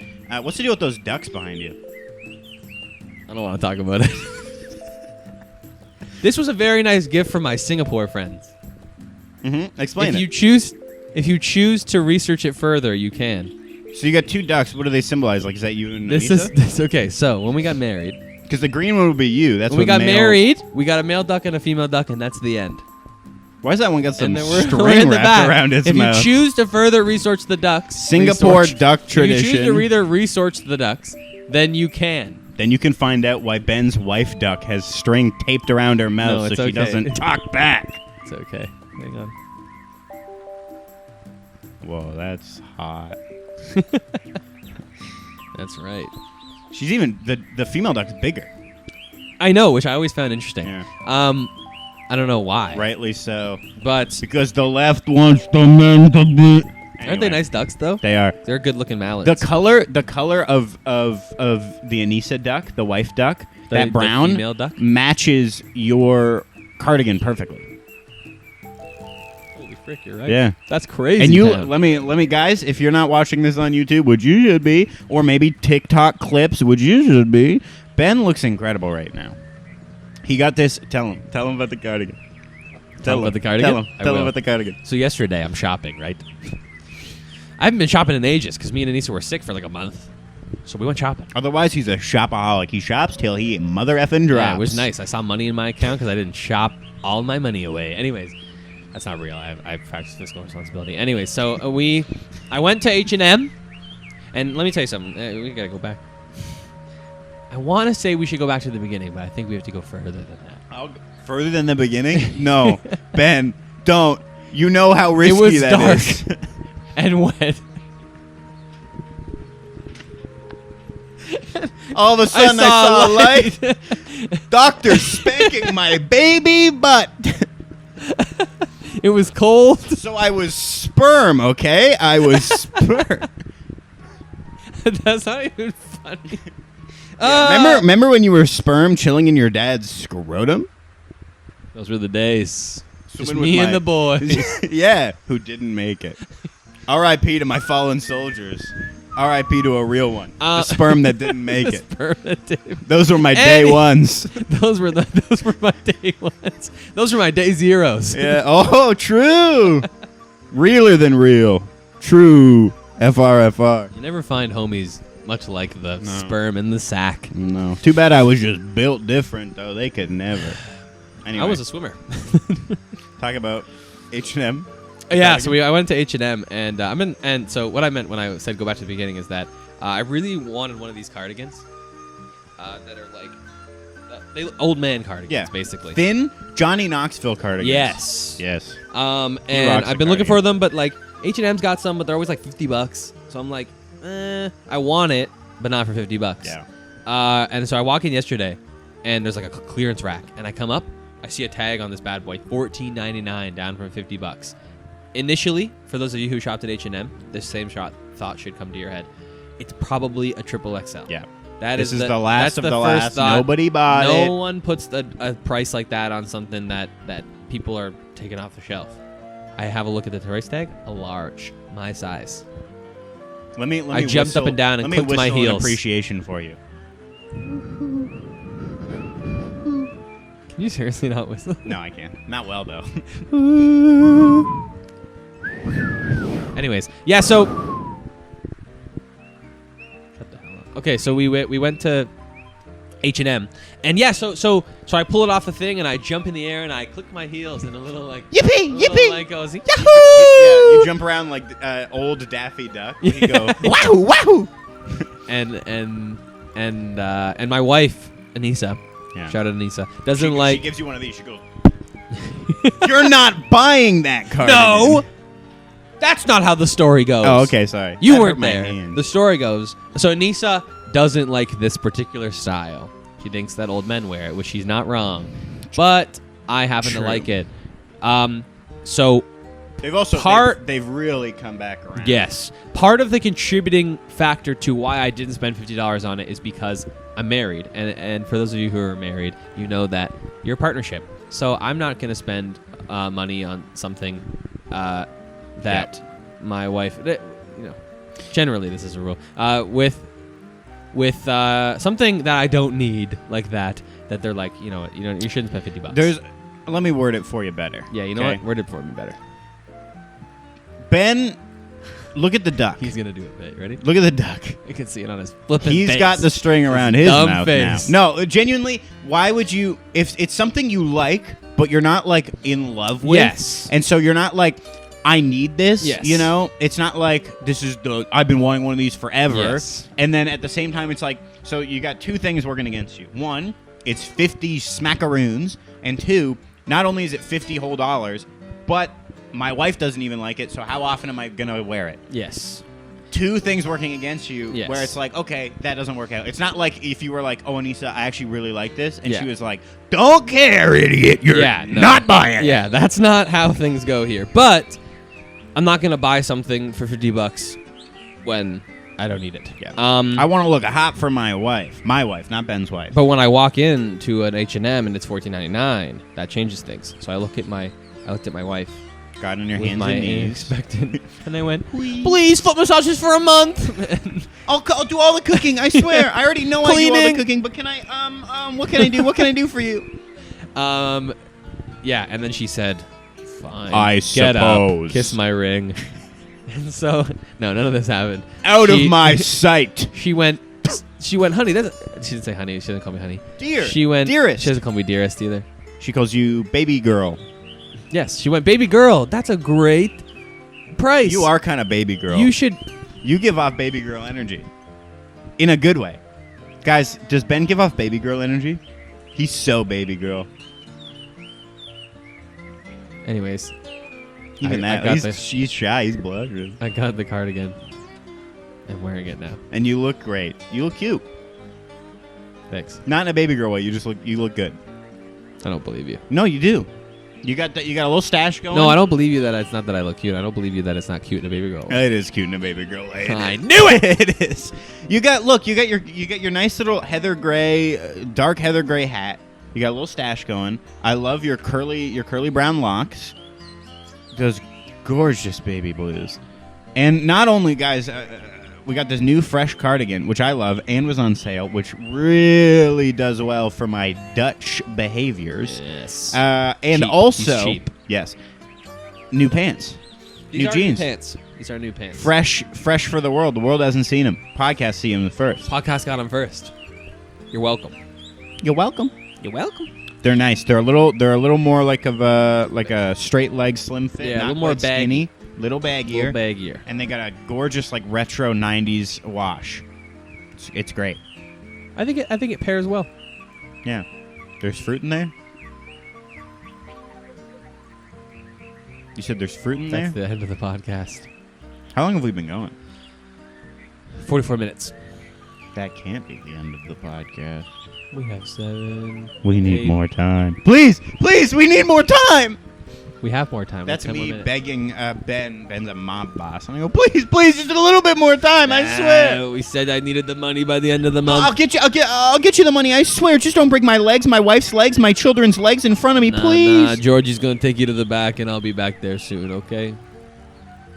what's the deal with those ducks behind you? I don't want to talk about it. This was a very nice gift from my Singapore friends. Mm-hmm. Explain If you choose to research it further, you can. So you got two ducks. What do they symbolize? Like, is that you and This okay. So when we got married, because the green one would be you. That's when we what got male- married, we got a male duck and a female duck, and that's the end. Why is that one got some And then we're string in the wrapped back. around its if mouth? you choose to further research the ducks, Singapore duck If you choose tradition. to either research the ducks, then you can. Then you can find out why Ben's wife duck has string taped around her mouth No, so it's she okay. doesn't talk back. It's okay. Hang on. Whoa, that's hot. That's right. She's even the female duck's bigger. I know, which I always found interesting. Yeah. I don't know why. Rightly so. But Because the left wants the men to be. aren't they nice ducks though? They are. They're good-looking mallets. The color of the Anissa duck, the wife duck, The that brown female duck? matches your cardigan perfectly. Holy frick, you're right. Yeah. That's crazy. And you man. let me guys, if you're not watching this on YouTube, which you should be, or maybe TikTok clips, which you should be, Ben looks incredible right now. He got this. Tell him about the cardigan. Tell him about the cardigan? I Tell him will. about the cardigan. So yesterday I'm shopping, right? I haven't been shopping in ages because me and Anissa were sick for like a month. So we went shopping. Otherwise, he's a shopaholic. He shops till he mother effing drops. Yeah, it was nice. I saw money in my account because I didn't shop all my money away. Anyways, that's not real. I practice fiscal responsibility. Anyway, so I went to H&M, and let me tell you something. We gotta go back. I want to say we should go back to the beginning, but I think we have to go further than that. Further than the beginning? No, Ben, don't. You know how risky It was that dark is. and wet. All of a sudden, I saw a light. Doctor spanking my baby butt. It was cold. So I was sperm, okay? I was sperm. That's not even funny. Remember when you were sperm chilling in your dad's scrotum? Those were the days. Just Swimming with me and my- the boys. Yeah, who didn't make it. R.I.P. to my fallen soldiers. R.I.P. to a real one. The sperm that didn't make it. Those were my day ones. Those were my day ones. Those were my day zeros. Yeah. Oh, true. Realer than real. True. FRFR. You never find homies much like the sperm in the sack. No. Too bad I was just built different, though. They could never. Anyway, I was a swimmer. talk about H&M. Yeah, so I went to H&M, and so what I meant when I said go back to the beginning is that I really wanted one of these cardigans that are like old man cardigans, Yeah. basically. Thin Johnny Knoxville cardigans. Yes. Yes. And rocks I've a been looking cardigan. for them, but like H&M's got some, but they're always like $50. So I'm like, I want it, but not for $50. Yeah. And so I walk in yesterday, and there's like a clearance rack, and I come up, I see a tag on this bad boy, $14.99, down from $50. Initially, for those of you who shopped at H&M, this same thought should come to your head. It's probably a triple XL. Yeah. This is the last of the last. First thought. Nobody bought it. No one puts a price like that on something that people are taking off the shelf. I have a look at the price tag. A large, my size. Let me I jumped up and down and clicked my Let me whistle an heels. appreciation for you. Can you seriously not whistle? No, I can't. Not well though. Anyways, yeah. So, shut the hell up. Okay, so we went to H&M, and yeah. So I pull it off the thing, and I jump in the air, and I click my heels, and a little like Yippee! like goes Yeah, you jump around like old Daffy Duck. You go wow, wow. and my wife Anissa, Yeah. shout out Anissa, doesn't like. She gives you one of these. She goes. You're not buying that card. No, that's not how the story goes. Oh, okay. Sorry. You That weren't hurt my there. hand. The story goes, so Anissa doesn't like this particular style. She thinks that old men wear it, which she's not wrong. But I happen to True. like it. So They've also they've really come back around. yes, part of the contributing factor to why I didn't spend $50 on it is because I'm married, and for those of you who are married, you know that you're a partnership. So I'm not going to spend money on something that my wife, generally this is a rule, with something that I don't need, like that they're like, you shouldn't spend $50. Let me word it for you better. Yeah, you know okay? what? Word it for me better. Ben, look at the duck. He's gonna do it. Right? Ready? Look at the duck. You can see it on his flipping He's face. got the string around his dumb mouth face. now. No, genuinely, why would you? If it's something you like, but you're not like in love with, Yes. and so you're not like, I need this. Yes. It's not like this is I've been wanting one of these forever. Yes. And then at the same time, it's like, so you got two things working against you. One, it's 50 smackaroons, and two, not only is it $50 whole, but my wife doesn't even like it. So how often am I gonna wear it? Yes. Two things working against you, Yes. where it's like, okay, that doesn't work out. It's not like if you were like, oh, Anissa, I actually really like this, and Yeah. she was like, don't care, idiot, you're not buying it. Yeah, that's not how things go here. But I'm not gonna buy something for $50 when I don't need it. Yeah. Um, I want to look hot for my wife, not Ben's wife. but when I walk into an H&M and it's $14.99, that changes things. So I looked at my wife Got on your with hands my and knees. expectant, and I went, "Please, foot massages for a month." I'll do all the cooking. I swear. I already know I do all the Cleaning. cooking, but can I? What can I do? What can I do for you? Yeah, and then she said, "Fine, I get suppose." up, kiss my ring." And so, no, none of this happened. Out She- of my sight, She went, honey. She didn't say honey. She doesn't call me honey. dear. She went, dearest. She doesn't call me dearest either. She calls you baby girl. Yes, she went, baby girl. That's a great price. You are kind of baby girl. You should. You give off baby girl energy, in a good way. Guys, does Ben give off baby girl energy? He's so baby girl. Anyways, Even I that, got he's, this. she's shy. He's blushing. I got the cardigan. I'm wearing it now. And you look great. You look cute. Thanks. Not in a baby girl way. You look good. I don't believe you. No, you do. You got a little stash going. No, I don't believe you that it's not that I look cute. I don't believe you that it's not cute in a baby girl. It is cute in a baby girl way. I knew it. It is. You got your nice little heather gray, dark heather gray hat. You got a little stash going. I love your curly brown locks. Those gorgeous baby blues. And not only, guys, we got this new fresh cardigan, which I love, and was on sale, which really does well for my Dutch behaviors. Yes. And Cheap. also, He's cheap. yes, new pants, These new are jeans, New pants. These are new pants. fresh for the world. The world hasn't seen them. Podcast see them first. Podcast got them first. You're welcome. You're welcome. You're welcome. They're nice. They're a little more like a straight leg slim fit. Yeah, a not little more quite skinny, little A baggier, little baggier. and they got a gorgeous like retro '90s wash. It's great. I think it pairs well. Yeah. There's fruit in there? You said there's fruit in there? That's the end of the podcast. How long have we been going? 44 minutes. That can't be the end of the podcast. We have 7. We need 8. more time. Please, we need more time. We have more time. That's 10 more me minutes. begging Ben. Ben's a mob boss. And I go, please, just a little bit more time. I swear. We said I needed the money by the end of the month. I'll get you the money. I swear. Just don't break my legs, my wife's legs, my children's legs in front of me, please. Nah, Georgie's gonna take you to the back, and I'll be back there soon. Okay?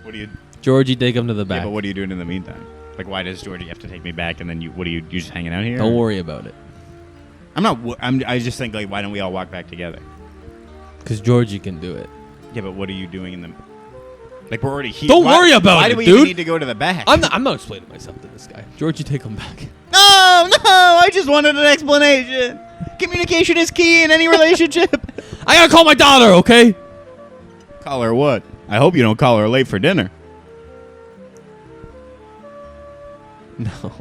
What do you? Georgie, take him to the Yeah, back. but what are you doing in the meantime? Like, why does Georgie have to take me back? And then you just hanging out here? Don't worry about it, I just think, like, why don't we all walk back together? because Georgie can do it. Yeah, but what are you doing in the? Like, we're already here. Don't worry about why it, do we dude. even need to go to the back? I'm not explaining myself to this guy. Georgie, take him back. No, I just wanted an explanation. Communication is key in any relationship. I gotta call my daughter, okay? Call her what? I hope you don't call her late for dinner. No.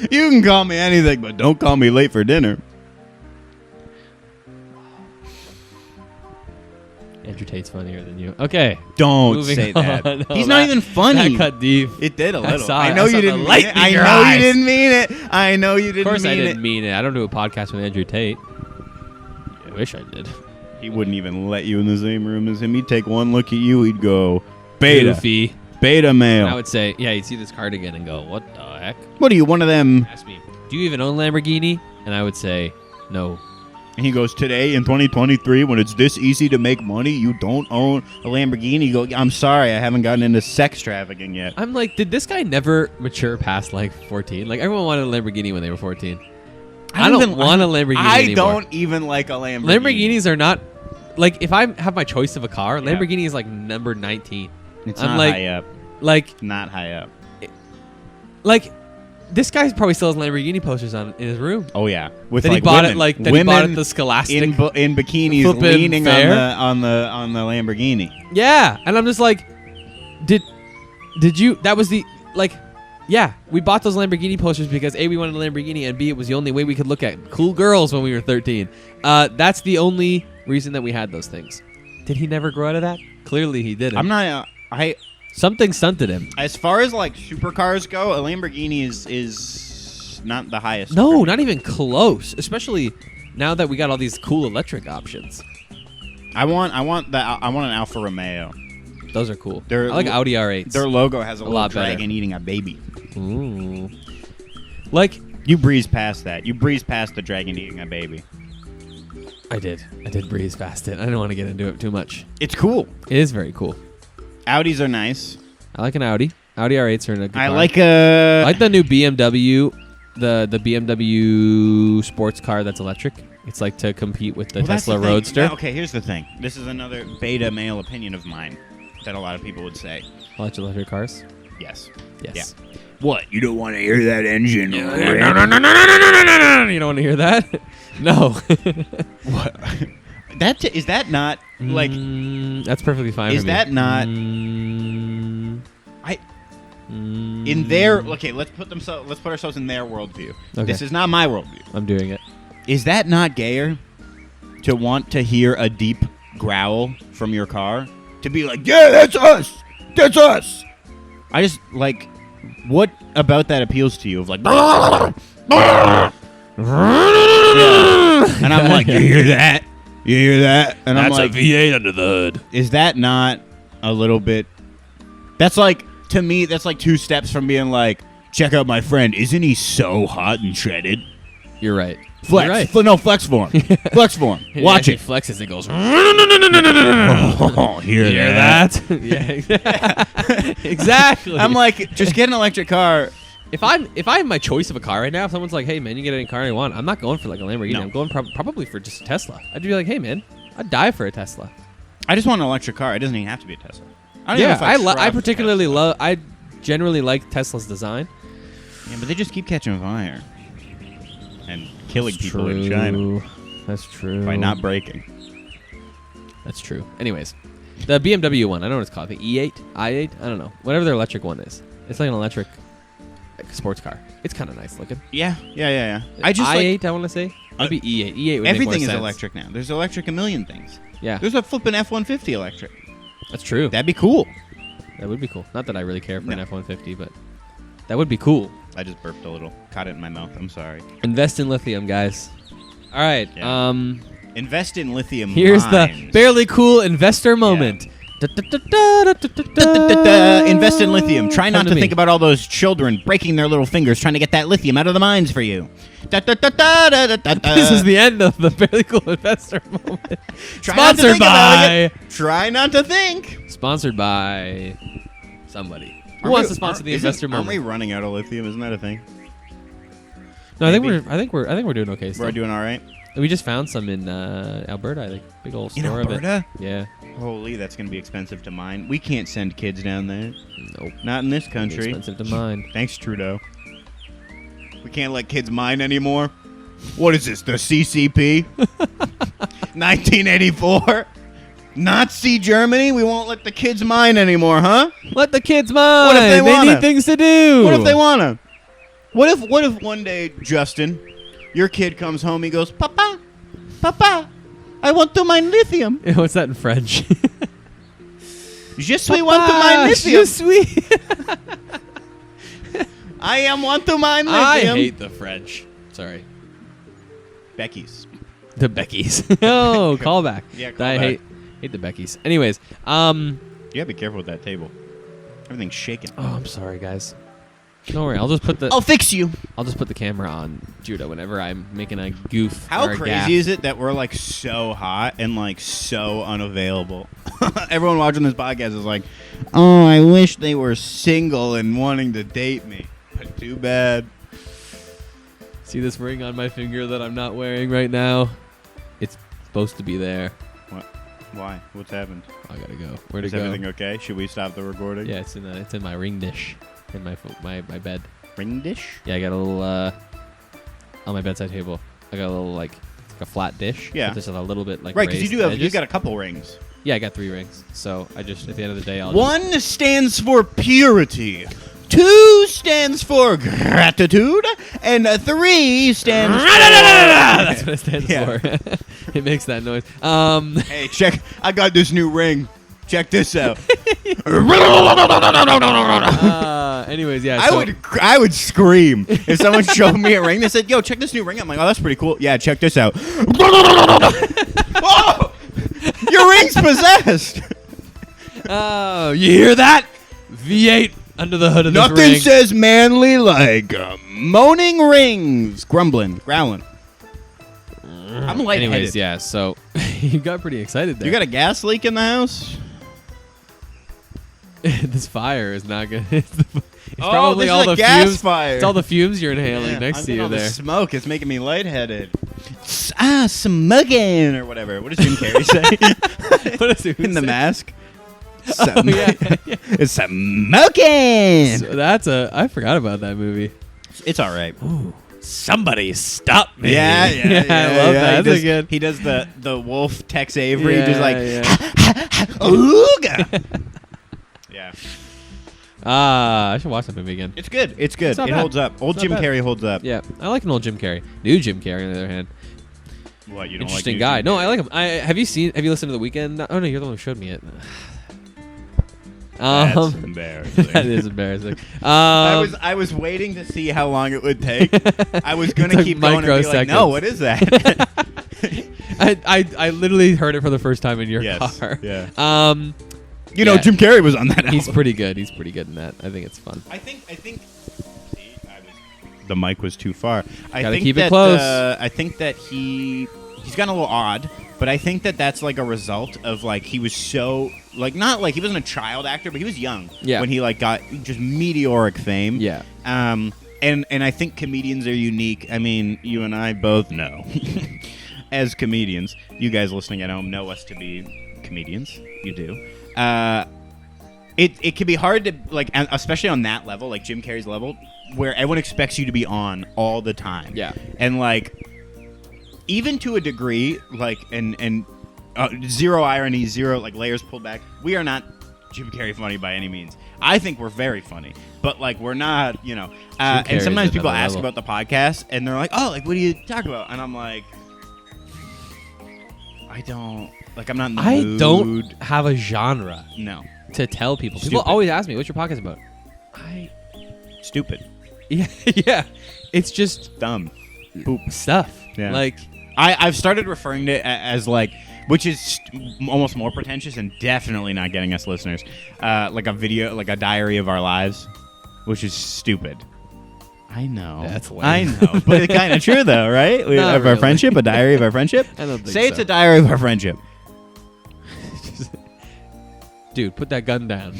You can call me anything, but don't call me late for dinner. Andrew Tate's funnier than you. Okay. Don't Moving say on. that. No, He's not even funny. That cut deep. It did a little. saw I it. know I you saw the didn't light mean it. in I your know you eyes. didn't mean it. I know you didn't Of course mean I it. didn't mean it. I don't do a podcast with Andrew Tate. I wish I did. He wouldn't even let you in the same room as him. He'd take one look at you. He'd go, beta. Goofy. Beta male. I would say, yeah, he'd see this cardigan and go, what the heck? What are you, one of them? Ask me, do you even own a Lamborghini? And I would say, no. And he goes, today in 2023, when it's this easy to make money, you don't own a Lamborghini. You go, I'm sorry, I haven't gotten into sex trafficking yet. I'm like, did this guy never mature past like 14? Like, everyone wanted a Lamborghini when they were 14. I don't want a Lamborghini I anymore. don't even like a Lamborghini. Lamborghinis are not, like, if I have my choice of a car, Lamborghini is like number 19. It's I'm not like, high up. Like, Not high up. like, this guy probably still has Lamborghini posters on in his room. Oh yeah, with That like he bought women. it like that he women bought it the Scholastic. in bikinis Flippin' leaning fair. on the Lamborghini. Yeah, and I'm just like, did you? That was the like, yeah. We bought those Lamborghini posters because A, we wanted a Lamborghini, and B, it was the only way we could look at cool girls when we were 13. That's the only reason that we had those things. Did he never grow out of that? Clearly, he didn't. I'm not. Something stunted him. As far as like supercars go, a Lamborghini is not the highest. No, for me. not even close. Especially now that we got all these cool electric options. I want an Alfa Romeo. Those are cool. They're I like Audi R8s. Their logo has a little lot better. dragon eating a baby. Ooh. Like, You breeze past that. You breeze past the dragon eating a baby. I did breeze past it. I didn't want to get into it too much. It's cool. It is very cool. Audis are nice. I like an Audi. Audi R8s are in a good I car. like I like the new BMW, the BMW sports car that's electric. It's like to compete with the Well, that's Tesla the thing. Roadster. Yeah, okay, here's the thing. This is another beta male opinion of mine that a lot of people would say. Electric cars. Yes. Yes. Yeah. What? You don't want to hear that engine? No. You don't want to hear that? No. What? Is that not like? That's perfectly fine. Is for me. that not? In their okay, let's put ourselves in their worldview. Okay. This is not my worldview. I'm doing it. Is that not gayer to want to hear a deep growl from your car? To be like, yeah, that's us. That's us. I just like, what about that appeals to you? Of like, yeah. And I'm like, you hear that? You hear that? And I'm like, V8 under the hood. is that not a little bit? That's like, to me, that's like 2 steps from being like, check out my friend. Isn't he so hot and shredded? You're right. Flex. You're right. No, flex for him. Flex for him. Watch He it. flexes and goes. Oh, hear that? Yeah. Exactly. I'm like, just get an electric car. If I have my choice of a car right now, if someone's like, "Hey man, you get any car you want," I'm not going for like a Lamborghini. No. I'm going probably for just a Tesla. I'd be like, "Hey man, I'd die for a Tesla." I just want an electric car. It doesn't even have to be a Tesla. I don't even know Yeah, if I trust particularly Tesla. love. I generally like Tesla's design. Yeah, but they just keep catching fire and killing people in China That's true. by not braking. That's true. Anyways, the BMW one, I don't know what it's called. The E8, i8, I don't know. Whatever their electric one is. It's like an electric. like a sports car. It's kind of nice looking. Yeah. I I8, I want to say. Maybe E8. E8 would everything make is more sense. electric now. There's electric a million things. Yeah, There's a flippin' F-150 electric. that's true. That'd be cool. That would be cool. Not that I really care for No. an F-150, but that would be cool. I just burped a little. Caught it in my mouth. I'm sorry. Invest in lithium, guys. All right. Yeah. Invest in lithium Here's the mines. barely cool investor moment. Invest in lithium. Try not Come to me. think about all those children breaking their little fingers trying to get that lithium out of the mines for you. This is the end of the barely cool investor moment. Try not to Sponsored think about by. it. Try not to think. Sponsored by somebody. Who Aren't wants we- to sponsor the isn't- investor Aren't we moment? running out of lithium? Isn't that a thing? No, I think maybe? we're doing okay. Still. We're doing all right. We just found some in Alberta. I think big old In store Alberta? of it. Yeah. Holy, that's going to be expensive to mine. We can't send kids down there. Nope. Not in this country. Expensive to mine. Thanks, Trudeau. We can't let kids mine anymore. What is this, the CCP? 1984? Nazi Germany? We won't let the kids mine anymore, huh? Let the kids mine. What if they wanna? need things to do. What if they wanna? What if one day, Justin, your kid comes home, he goes, Papa, I want to mine lithium. What's that in French? Je suis want to mine lithium. Je suis. I am want to mine I lithium. hate the French. Sorry. Becky's. The Beckys. Oh, callback. Yeah, I callback. hate the Beckys. Anyways, You gotta be careful with that table. Everything's shaking. oh, I'm sorry, guys. Don't worry. I'll just put the I'll fix you. camera on Judah whenever I'm making a goof. How or a crazy gaff. is it that we're like so hot and like so unavailable? Everyone watching this podcast is like, oh, I wish they were single and wanting to date me. But too bad. See this ring on my finger that I'm not wearing right now? It's supposed to be there. What? Why? What's happened? I gotta go. Where'd Is it go? everything okay? Should we stop the recording? Yeah, it's in my ring dish in my bed. Ring dish? Yeah, I got a little on my bedside table. I got a little like a flat dish. Yeah. with just a little bit like Right, because you raised do have edges. you got a couple rings. Yeah, I got 3 rings. So I just at the end of the day, I'll One stands for purity. 2 stands for gratitude, and 3 stands for... That's what it stands Yeah. for. It makes that noise. Hey, check! I got this new ring. Check this out. Anyways, yeah. I would scream if someone showed me a ring. They said, "Yo, check this new ring." I'm like, "Oh, that's pretty cool." Yeah, check this out. Whoa! Your ring's possessed. Oh, you hear that? V8 under the hood of this Nothing ring. says manly like moaning rings, grumbling, growling. I'm lightheaded. Anyways, yeah. So you got pretty excited there. You got a gas leak in the house? This fire is not good. It's Oh, probably this all is a the gas fumes. fire. It's all the fumes you're inhaling next I'm to getting you all the there. smoke. It's making me lightheaded. Smoking or whatever. What does Jim Carrey say? What does he In The say? Mask. Oh, yeah. It's smoking. So that's I forgot about that movie. It's all right. Ooh, somebody stop me! Yeah, I love that. That's good. He does the wolf Tex Avery, Yeah, just like yeah. ooga. Yeah, I should watch that movie again. it's good. It's good. It's not It bad. holds up. Old It's not Jim bad. Carrey holds up. Yeah, I like an old Jim Carrey. New Jim Carrey, on the other hand, What you don't interesting like? guy. No, I like him. Have you listened to The Weeknd? Oh no, you're the one who showed me it. That's embarrassing. That is embarrassing. I was waiting to see how long it would take. I was gonna took keep going and be like, microseconds. no, what is that? I literally heard it for the first time in your Yes, car. yeah. You know, Yeah. Jim Carrey was on that album. He's pretty good. He's pretty good in that. I think it's fun. I think. The mic was too far. I Gotta think keep it that, close. I think that he's gotten a little odd, but I think that that's like a result of like he was so like not like he wasn't a child actor, but he was young when he like got just meteoric fame. Yeah. And I think comedians are unique. I mean, you and I both know as comedians. You guys listening at home know us to be comedians. You do. It can be hard to like, especially on that level, like Jim Carrey's level, where everyone expects you to be on all the time. Yeah. And like, even to a degree, like, and zero irony, zero like layers pulled back. We are not Jim Carrey funny by any means. I think we're very funny, but like we're not, you know. Jim And Carrey's sometimes at people another ask level. about the podcast, and they're like, "Oh, like what do you talk about?" And I'm like, I don't like. I'm not in the I mood. don't have a genre No. to tell people. People Stupid. always ask me, "What's your podcast about?" Stupid. Yeah, yeah. It's just Dumb. Poop. stuff. Yeah. Like, I've started referring to it as like, which is almost more pretentious and definitely not getting us listeners. Like a video, like a diary of our lives, which is stupid. I know. That's lame. I know, but it's kind of true though, right? We Not have our really. friendship, a diary of our friendship. I don't think Say it's so. a diary of our friendship. dude, put that gun down,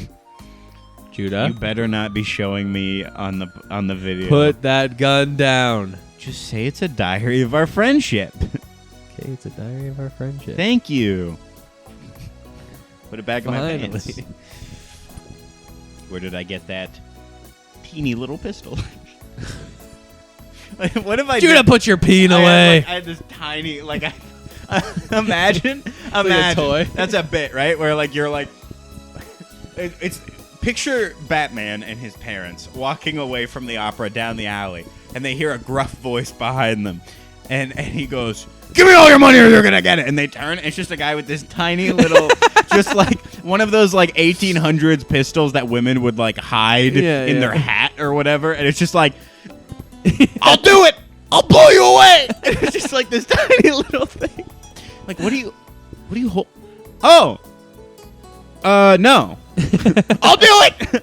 Judah. You better not be showing me on the video. Put that gun down. Just say it's a diary of our friendship. Okay, it's a diary of our friendship. Thank you. Put it back in my Finally. pants. Where did I get that teeny little pistol? Like, what if I Judah, put your peen away. I had this tiny, like, imagine, toy. That's a bit, right? Where like you're like, it's picture Batman and his parents walking away from the opera down the alley, and they hear a gruff voice behind them, and he goes, "Give me all your money or you're gonna get it." And they turn, and it's just a guy with this tiny little, just like one of those like 1800s pistols that women would like hide in their hat or whatever, and it's just like, "I'll do it. I'll blow you away." And it's just like this tiny little thing. Like, what do you hold? Oh, no. I'll do it.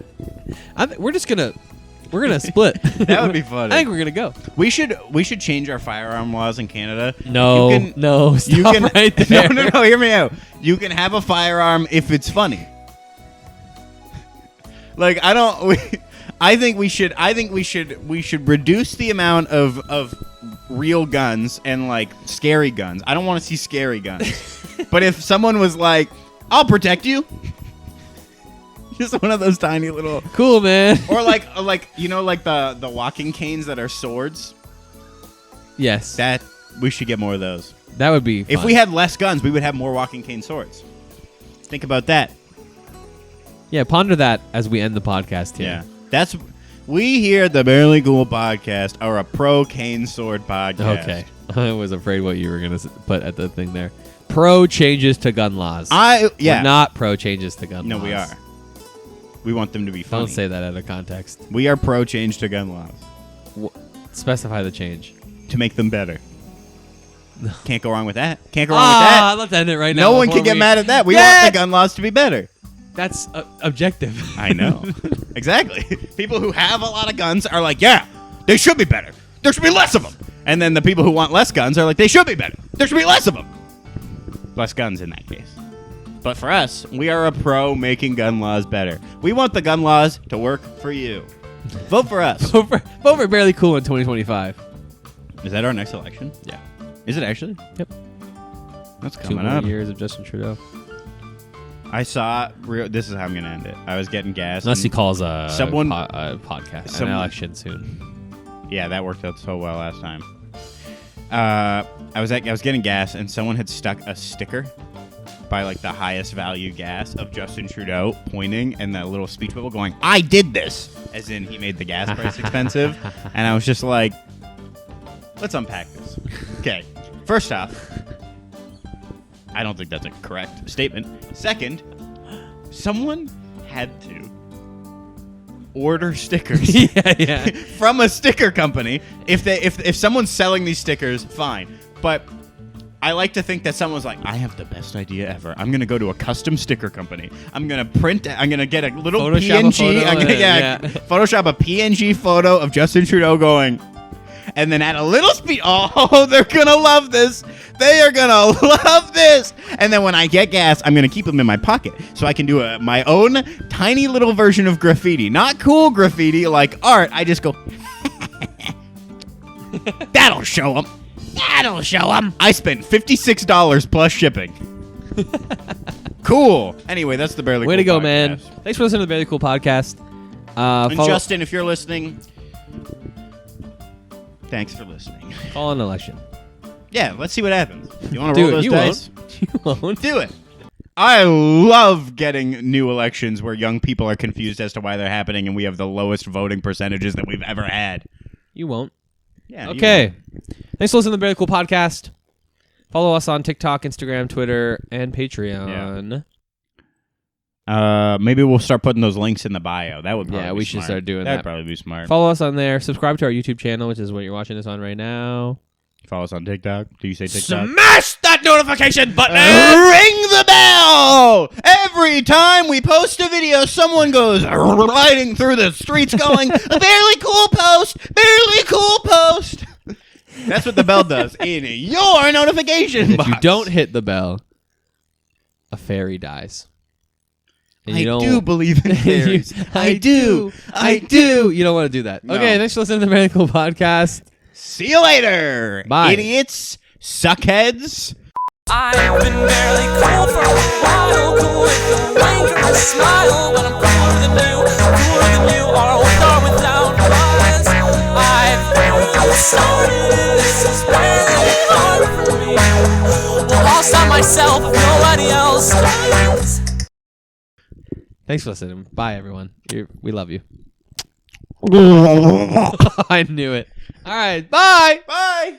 We're gonna split. That would be funny. I think we're gonna go. We should change our firearm laws in Canada. No, You can- no, stop You can right there. No. Hear me out. You can have a firearm if it's funny. Like I think we should reduce the amount of real guns and like scary guns. I don't want to see scary guns. But if someone was like, "I'll protect you," just one of those tiny little, Cool, man. or like you know, like the walking canes that are swords. Yes, That we should get more of those. that would be. If fun. we had less guns, we would have more walking cane swords. Think about that. yeah, ponder that as we end the podcast here. Yeah. We here at the Barely Cool Podcast are a pro cane sword podcast. Okay. I was afraid what you were gonna put at the thing there. Pro changes to gun laws. We're We're not pro changes to gun No, laws. we are. We want them to be funny. Don't say that out of context. We are pro change to gun laws Specify the change. to make them better. Can't go wrong with that. Can't go wrong with that. Let's end it right now. No one before can get we- mad at that. We Yeah! want the gun laws to be better. That's objective. I know. Exactly. People who have a lot of guns are like, yeah, they should be better. There should be less of them. And then the people who want less guns are like, they should be better. There should be less of them. Less guns in that case. But for us, we are a pro making gun laws better. We want the gun laws to work for you. Vote for us. Vote for Barely Cool in 2025. Is that our next election? Yeah. Is it actually? Yep. That's 2 coming more up. years of Justin Trudeau. I saw. This is how I'm going to end it. I was getting gas. Unless he and- calls a Someone- podcast, an election soon. Yeah, that worked out so well last time. I was getting gas, and someone had stuck a sticker by like the highest value gas of Justin Trudeau pointing and that little speech bubble going, "I did this," as in he made the gas price expensive. And I was just like, let's unpack this. Okay, first off, I don't think that's a correct statement. Second, someone had to order stickers yeah. from a sticker company. If someone's selling these stickers, fine. But I like to think that someone's like, I have the best idea ever. I'm gonna go to a custom sticker company. I'm gonna get a little Photoshop a PNG. photo I'm gonna and- Photoshop a PNG photo of Justin Trudeau going, and then add a little speed. Oh, they're gonna love this. They are gonna love this. And then when I get gas, I'm gonna keep them in my pocket so I can do my own tiny little version of graffiti. Not cool graffiti like art. I just go. That'll show them. That'll show them. I spent $56 plus shipping. Cool. Anyway, that's the Barely Way Cool to go, podcast. man. Thanks for listening to the Barely Cool podcast. And Follow- Justin, if you're listening, thanks for listening. call an election. Yeah, let's see what happens. You want to Do roll it. those You dice? won't. You won't. Do it. I love getting new elections where young people are confused as to why they're happening, and we have the lowest voting percentages that we've ever had. You won't. Yeah. Okay. Thanks for listening to the Barely Cool Podcast. Follow us on TikTok, Instagram, Twitter, and Patreon. Maybe we'll start putting those links in the bio. That would probably be we should smart. start doing that. That'd probably be smart. Follow us on there. Subscribe to our YouTube channel, which is what you're watching us on right now. Follow us on TikTok. Do you say TikTok? Smash that notification button! Ring the bell! Every time we post a video, someone goes riding through the streets going, barely cool post! Barely cool post! That's what the bell does in your notification box. If you don't hit the bell, a fairy dies. And I do believe in fairies. I do. You don't want to do that. No. Okay, thanks for listening to the Barely Cool Podcast. See you later, Bye. idiots, suckheads. I've been barely cool for a while, cool with a wink or a smile, but I'm cooler than you, or with or without buzz. I've started, this is really hard for me. Well, I'll stop myself if nobody else does. Thanks for listening. Bye, everyone. We love you. I knew it. All right, bye. Bye.